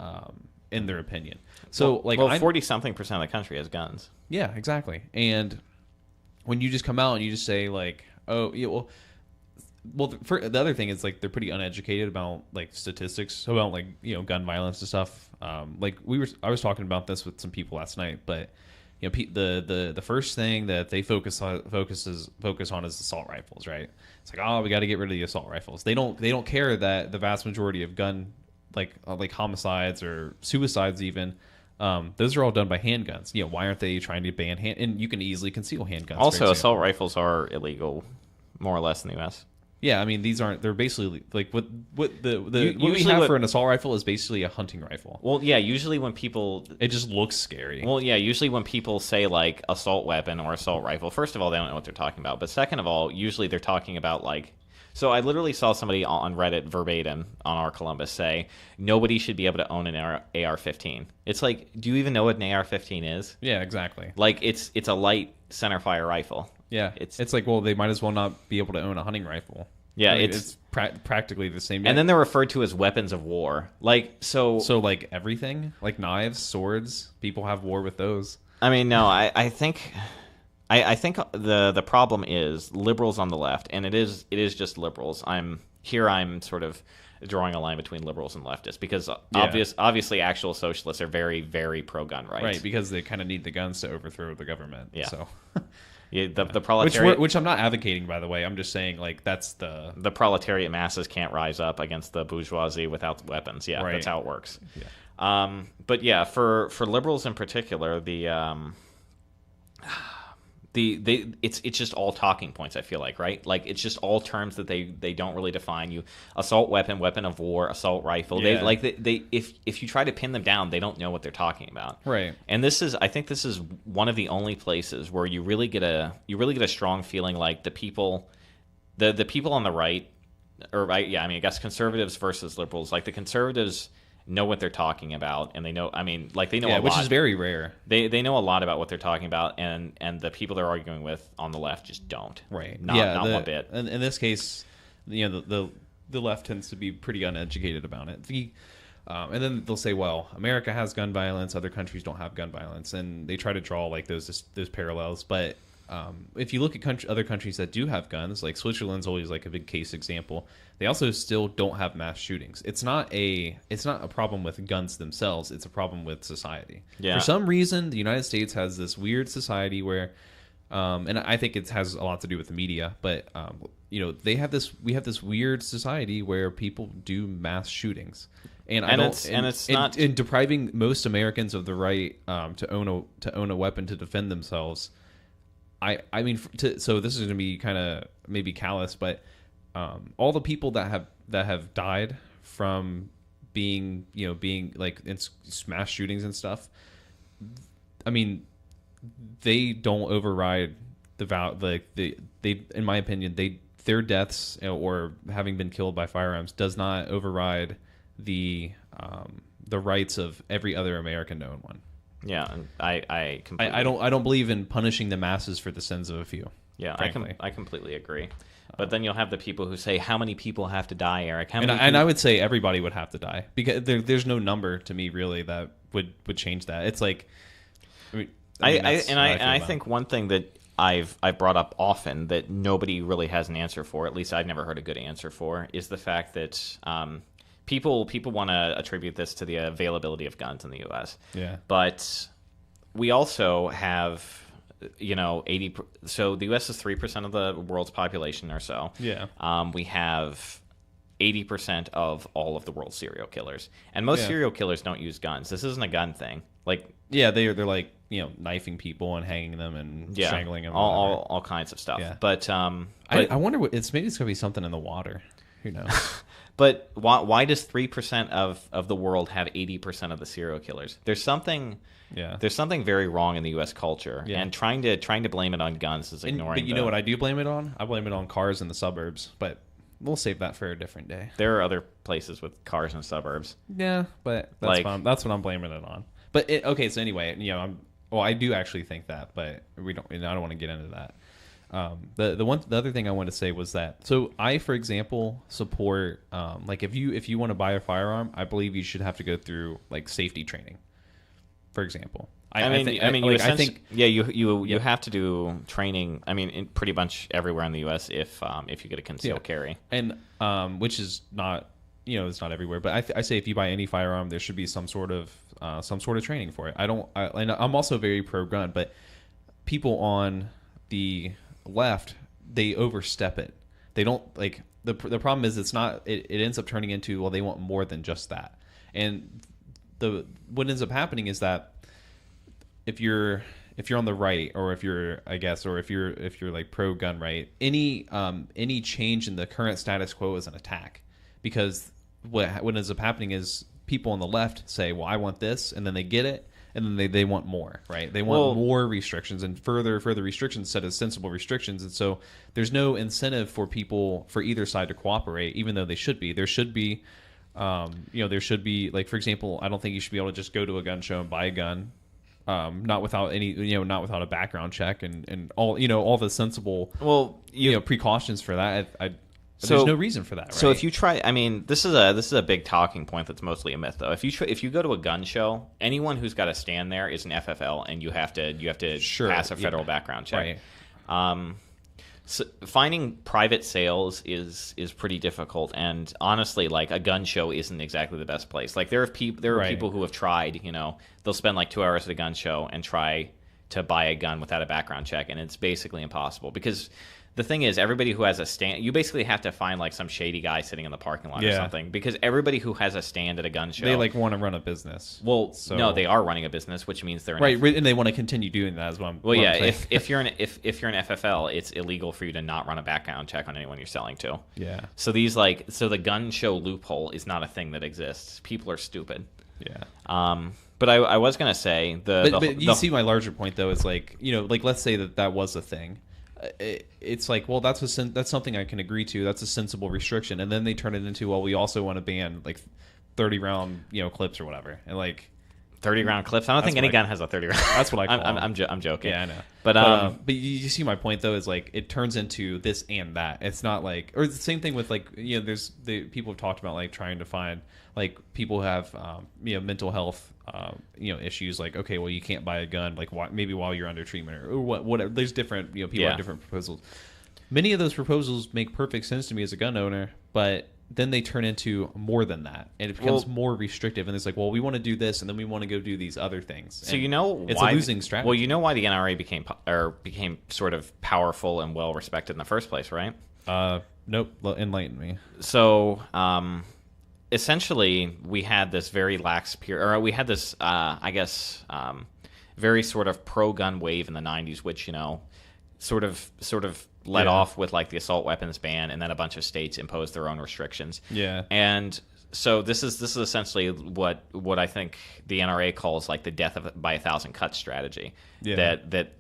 their opinion. So, 40-something% of the country has guns. Yeah, exactly. And when you just come out and you just say like, oh, yeah, well, the other thing is like they're pretty uneducated about like statistics about like gun violence and stuff. I was talking about this with some people last night, but the first thing that they focus on is assault rifles, right? It's like, oh, we got to get rid of the assault rifles. They don't care that the vast majority of gun like homicides or suicides even. Those are all done by handguns. Why aren't they trying to ban and you can easily conceal handguns. Also, assault rifles are illegal, more or less in the U.S. Yeah, I mean they're basically like what we have for an assault rifle is basically a hunting rifle. Well, yeah, usually when people it just looks scary. Well, yeah, usually when people say like assault weapon or assault rifle, first of all they don't know what they're talking about, but second of all, usually they're talking about like So I literally saw somebody on Reddit verbatim on our Columbus say nobody should be able to own an AR-15. It's like, do you even know what an AR-15 is? Yeah, exactly. Like it's a light centerfire rifle. Yeah, it's like, well, they might as well not be able to own a hunting rifle. Yeah, I mean, it's practically the same. And then they're referred to as weapons of war. Like so like everything, like knives, swords, people have war with those. I mean, no, I think the problem is liberals on the left, and it is just liberals. I'm sort of drawing a line between liberals and leftists because obviously actual socialists are very, very pro-gun rights. Right, because they kind of need the guns to overthrow the government. Yeah. So. Yeah, the proletariat, which I'm not advocating, by the way. I'm just saying, like, that's the proletariat masses can't rise up against the bourgeoisie without weapons. Yeah, right. That's how it works. Yeah. But yeah, for liberals in particular, it's just all talking points. I feel like, right? Like it's just all terms that they don't really define. You assault weapon, weapon of war, assault rifle. Yeah. They if you try to pin them down, they don't know what they're talking about. Right. And I think this is one of the only places where you really get a strong feeling like the people on the right, or right, yeah, I mean, I guess conservatives versus liberals. Like the conservatives know what they're talking about, and they know, I mean, like they know a lot. Which is very rare. They know a lot about what they're talking about, and the people they're arguing with on the left just don't. Right. Not one bit. In this case, the left tends to be pretty uneducated about it. And then they'll say, well, America has gun violence, other countries don't have gun violence, and they try to draw like those parallels. But if you look at other countries that do have guns, like Switzerland's always like a big case example. They also still don't have mass shootings. It's not a problem with guns themselves. It's a problem with society. Yeah. For some reason, the United States has this weird society where, and I think it has a lot to do with the media, but we have this weird society where people do mass shootings, and depriving most Americans of the right to own a weapon to defend themselves. I mean, so this is going to be kind of maybe callous, but all the people that have died from being like in mass shootings and stuff, I mean, they don't override they in my opinion, their deaths or having been killed by firearms does not override the rights of every other American to own one. Yeah, and I completely... I don't believe in punishing the masses for the sins of a few. Yeah, I completely agree. But then you'll have the people who say, "How many people have to die, Eric?" And I would say everybody would have to die because there's no number to me really that would change that. It's like, I think one thing that I've brought up often that nobody really has an answer for, at least I've never heard a good answer for, is the fact that people want to attribute this to the availability of guns in the U.S. Yeah, but we also have 80. So the U.S. is 3% of the world's population or so. Yeah. We have 80% of all of the world's serial killers, and most serial killers don't use guns. This isn't a gun thing. Like they're like knifing people and hanging them and strangling them. All kinds of stuff. Yeah. But I wonder maybe it's going to be something in the water. Who knows? But why does 3% of the world have 80% of the serial killers? There's something. Yeah. There's something very wrong in the U.S. culture, and trying to blame it on guns is ignoring. But you know what I do blame it on? I blame it on cars in the suburbs. But we'll save that for a different day. There are other places with cars in the suburbs. Yeah, but that's what I'm blaming it on. But okay, so anyway, I do actually think that, but I don't want to get into that. The other thing I wanted to say was that, so I, for example, support like if you want to buy a firearm, I believe you should have to go through like safety training. For example, I think you have to do training. I mean, in pretty much everywhere in the U.S. if you get a concealed carry, and which is not it's not everywhere. But I say if you buy any firearm, there should be some sort of training for it. And I'm also very pro gun, but people on the left, they overstep it. They don't like the problem is it ends up turning into, well, they want more than just that. And what ends up happening is that if you're on the right, or if you're like pro gun right, any change in the current status quo is an attack, because what ends up happening is people on the left say, well, I want this, and then they get it, and then they want more, right? They want more restrictions and further restrictions instead of sensible restrictions. And so there's no incentive for people for either side to cooperate, even though they should be. There should be, there should be, like, for example, I don't think you should be able to just go to a gun show and buy a gun. Not without not without a background check and all, all the sensible, precautions for that. There's no reason for that, right? So if you try, I mean, this is a big talking point that's mostly a myth, though. If you go to a gun show, anyone who's got to stand there is an FFL, and you have to pass a federal background check. Right. So finding private sales is pretty difficult, and honestly, like, a gun show isn't exactly the best place. Like, there are people who have tried. They'll spend like 2 hours at a gun show and try to buy a gun without a background check, and it's basically impossible because the thing is, everybody who has a stand, you basically have to find like some shady guy sitting in the parking lot or something, because everybody who has a stand at a gun show, they like want to run a business. Well, no, they are running a business, which means they're and they want to continue doing that as well. Well, yeah, if you're an FFL, it's illegal for you to not run a background check on anyone you're selling to. Yeah. So the gun show loophole is not a thing that exists. People are stupid. Yeah. But I was gonna say but you see my larger point though is like let's say that was a thing. It's like, well, that's something I can agree to. That's a sensible restriction, and then they turn it into, well, we also want to ban like 30 round clips or whatever, and like 30 round clips. I don't think any gun has a 30 round. That's what I call I'm joking. Yeah, I know. But you see my point though is like it turns into this and that. It's not like, or the same thing with like there's people have talked about like trying to find like people who have mental health issues, like, okay, well, you can't buy a gun like maybe while you're under treatment or whatever. There's different people have different proposals. Many of those proposals make perfect sense to me as a gun owner, but then they turn into more than that, and it becomes more restrictive. And it's like, well, we want to do this, and then we want to go do these other things. So it's a losing strategy. Well, you know why the NRA became sort of powerful and well respected in the first place, right? Nope. Enlighten me. So, essentially, we had this very lax we had this, very sort of pro-gun wave in the 90s, which sort of led off with like the assault weapons ban, and then a bunch of states imposed their own restrictions. Yeah. And so this is essentially what I think the NRA calls like the death by a thousand cuts strategy. Yeah. That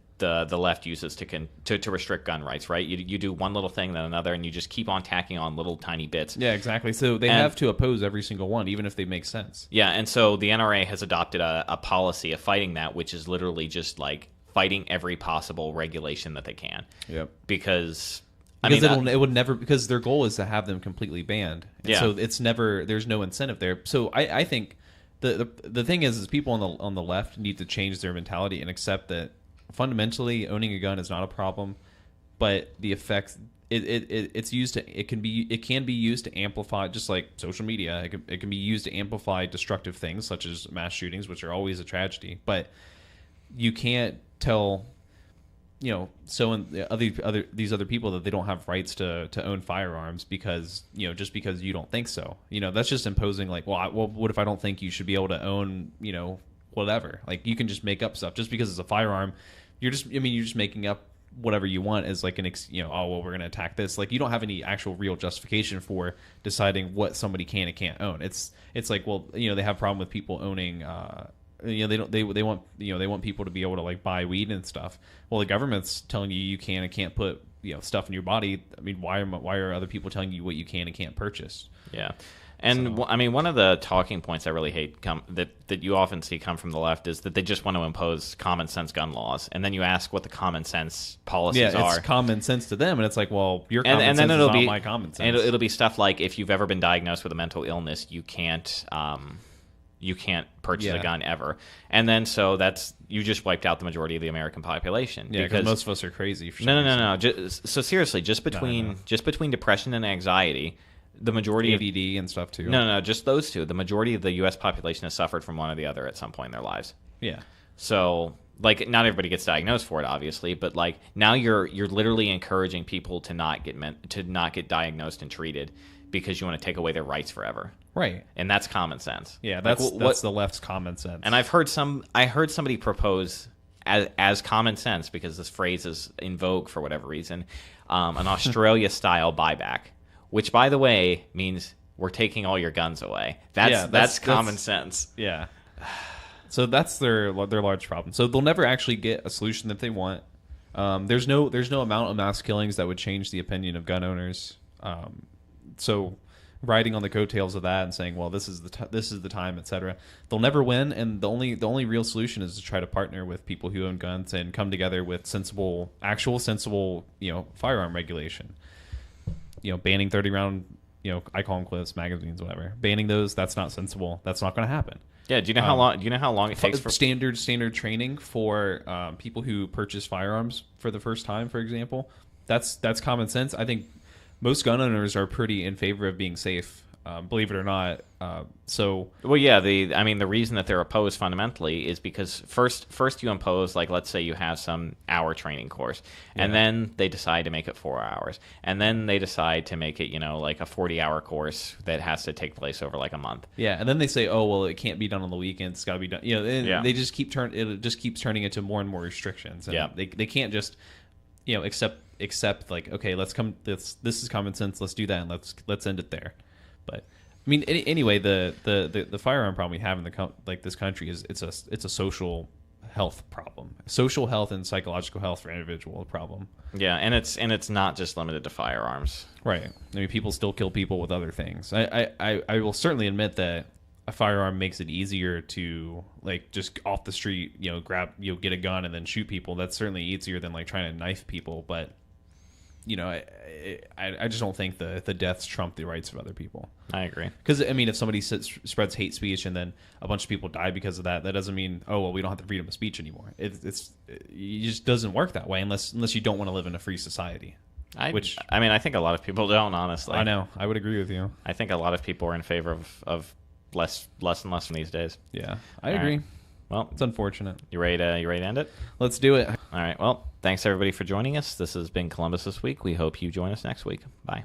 the left uses to restrict gun rights, right? You do one little thing, then another, and you just keep on tacking on little tiny bits. Yeah, exactly. So they have to oppose every single one, even if they make sense. Yeah, and so the NRA has adopted a policy of fighting that, which is literally just like fighting every possible regulation that they can. Yep. Because it would never, because their goal is to have them completely banned. And so it's never, there's no incentive there. So I think the thing is people on the left need to change their mentality and accept that fundamentally owning a gun is not a problem, but the effects it can be used to amplify, just like social media. It can be used to amplify destructive things such as mass shootings, which are always a tragedy. But you can't tell these other people that they don't have rights to own firearms because just because you don't think so. That's just imposing like, well, what if I don't think you should be able to own whatever. Like, you can just make up stuff just because it's a firearm. You're just making up whatever you want as like we're going to attack this. Like, you don't have any actual real justification for deciding what somebody can and can't own. It's like, well, they have a problem with people owning they want people to be able to like buy weed and stuff. Well, the government's telling you can and can't put stuff in your body. I mean, why are other people telling you what you can and can't purchase? Yeah. And I mean, one of the talking points I really hate that you often see come from the left is that they just want to impose common sense gun laws, and then you ask what the common sense policies are. It's common sense to them, and it's like, well, your common sense is not my common sense. And it'll be stuff like, if you've ever been diagnosed with a mental illness, you can't purchase a gun ever. And then so you just wiped out the majority of the American population. Yeah, because most of us are crazy. No. So seriously, just between depression and anxiety, the majority ADD and stuff too. No, just those two. The majority of the U.S. population has suffered from one or the other at some point in their lives. Yeah. So, like, not everybody gets diagnosed for it, obviously, but like now you're literally encouraging people to not get diagnosed and treated because you want to take away their rights forever. Right. And that's common sense. Yeah, that's the left's common sense. And I heard somebody propose as common sense, because this phrase is in vogue for whatever reason, an Australia-style buyback. Which, by the way, means we're taking all your guns away. That's common sense. Yeah. So that's their large problem. So they'll never actually get a solution that they want. There's no amount of mass killings that would change the opinion of gun owners. So riding on the coattails of that and saying, well, this is the time, etc. They'll never win, and the only real solution is to try to partner with people who own guns and come together with sensible, firearm regulation. Banning 30-round, I call them clips, magazines, whatever. Banning those, that's not sensible. That's not going to happen. Yeah. Do you know how long? Do you know how long it takes for standard training for people who purchase firearms for the first time, for example? That's common sense. I think most gun owners are pretty in favor of being safe, believe it or not. Well, yeah. The reason that they're opposed fundamentally is because first you impose, like, let's say you have some hour training course, and then they decide to make it 4 hours, and then they decide to make it, like a 40-hour course that has to take place over like a month. Yeah, and then they say, oh well, it can't be done on the weekends. It's got to be done. They just it just keeps turning into more and more restrictions. And they can't just accept like, okay, this is common sense. Let's do that, and let's end it there. But I mean, anyway, the firearm problem we have in this country is it's a social health problem, social health and psychological health for individual problem. Yeah, and it's not just limited to firearms, right? I mean, people still kill people with other things. I will certainly admit that a firearm makes it easier to, like, just off the street, grab, get a gun and then shoot people. That's certainly easier than like trying to knife people, but. I just don't think the deaths trump the rights of other people. I agree. Because, I mean, if somebody spreads hate speech and then a bunch of people die because of that, that doesn't mean, oh, well, we don't have the freedom of speech anymore. It just doesn't work that way unless you don't want to live in a free society. I think a lot of people don't, honestly. I know. I would agree with you. I think a lot of people are in favor of less and less these days. Yeah, I agree. Right. Well, it's unfortunate. You ready to end it? Let's do it. All right. Well, thanks everybody for joining us. This has been Columbus This Week. We hope you join us next week. Bye.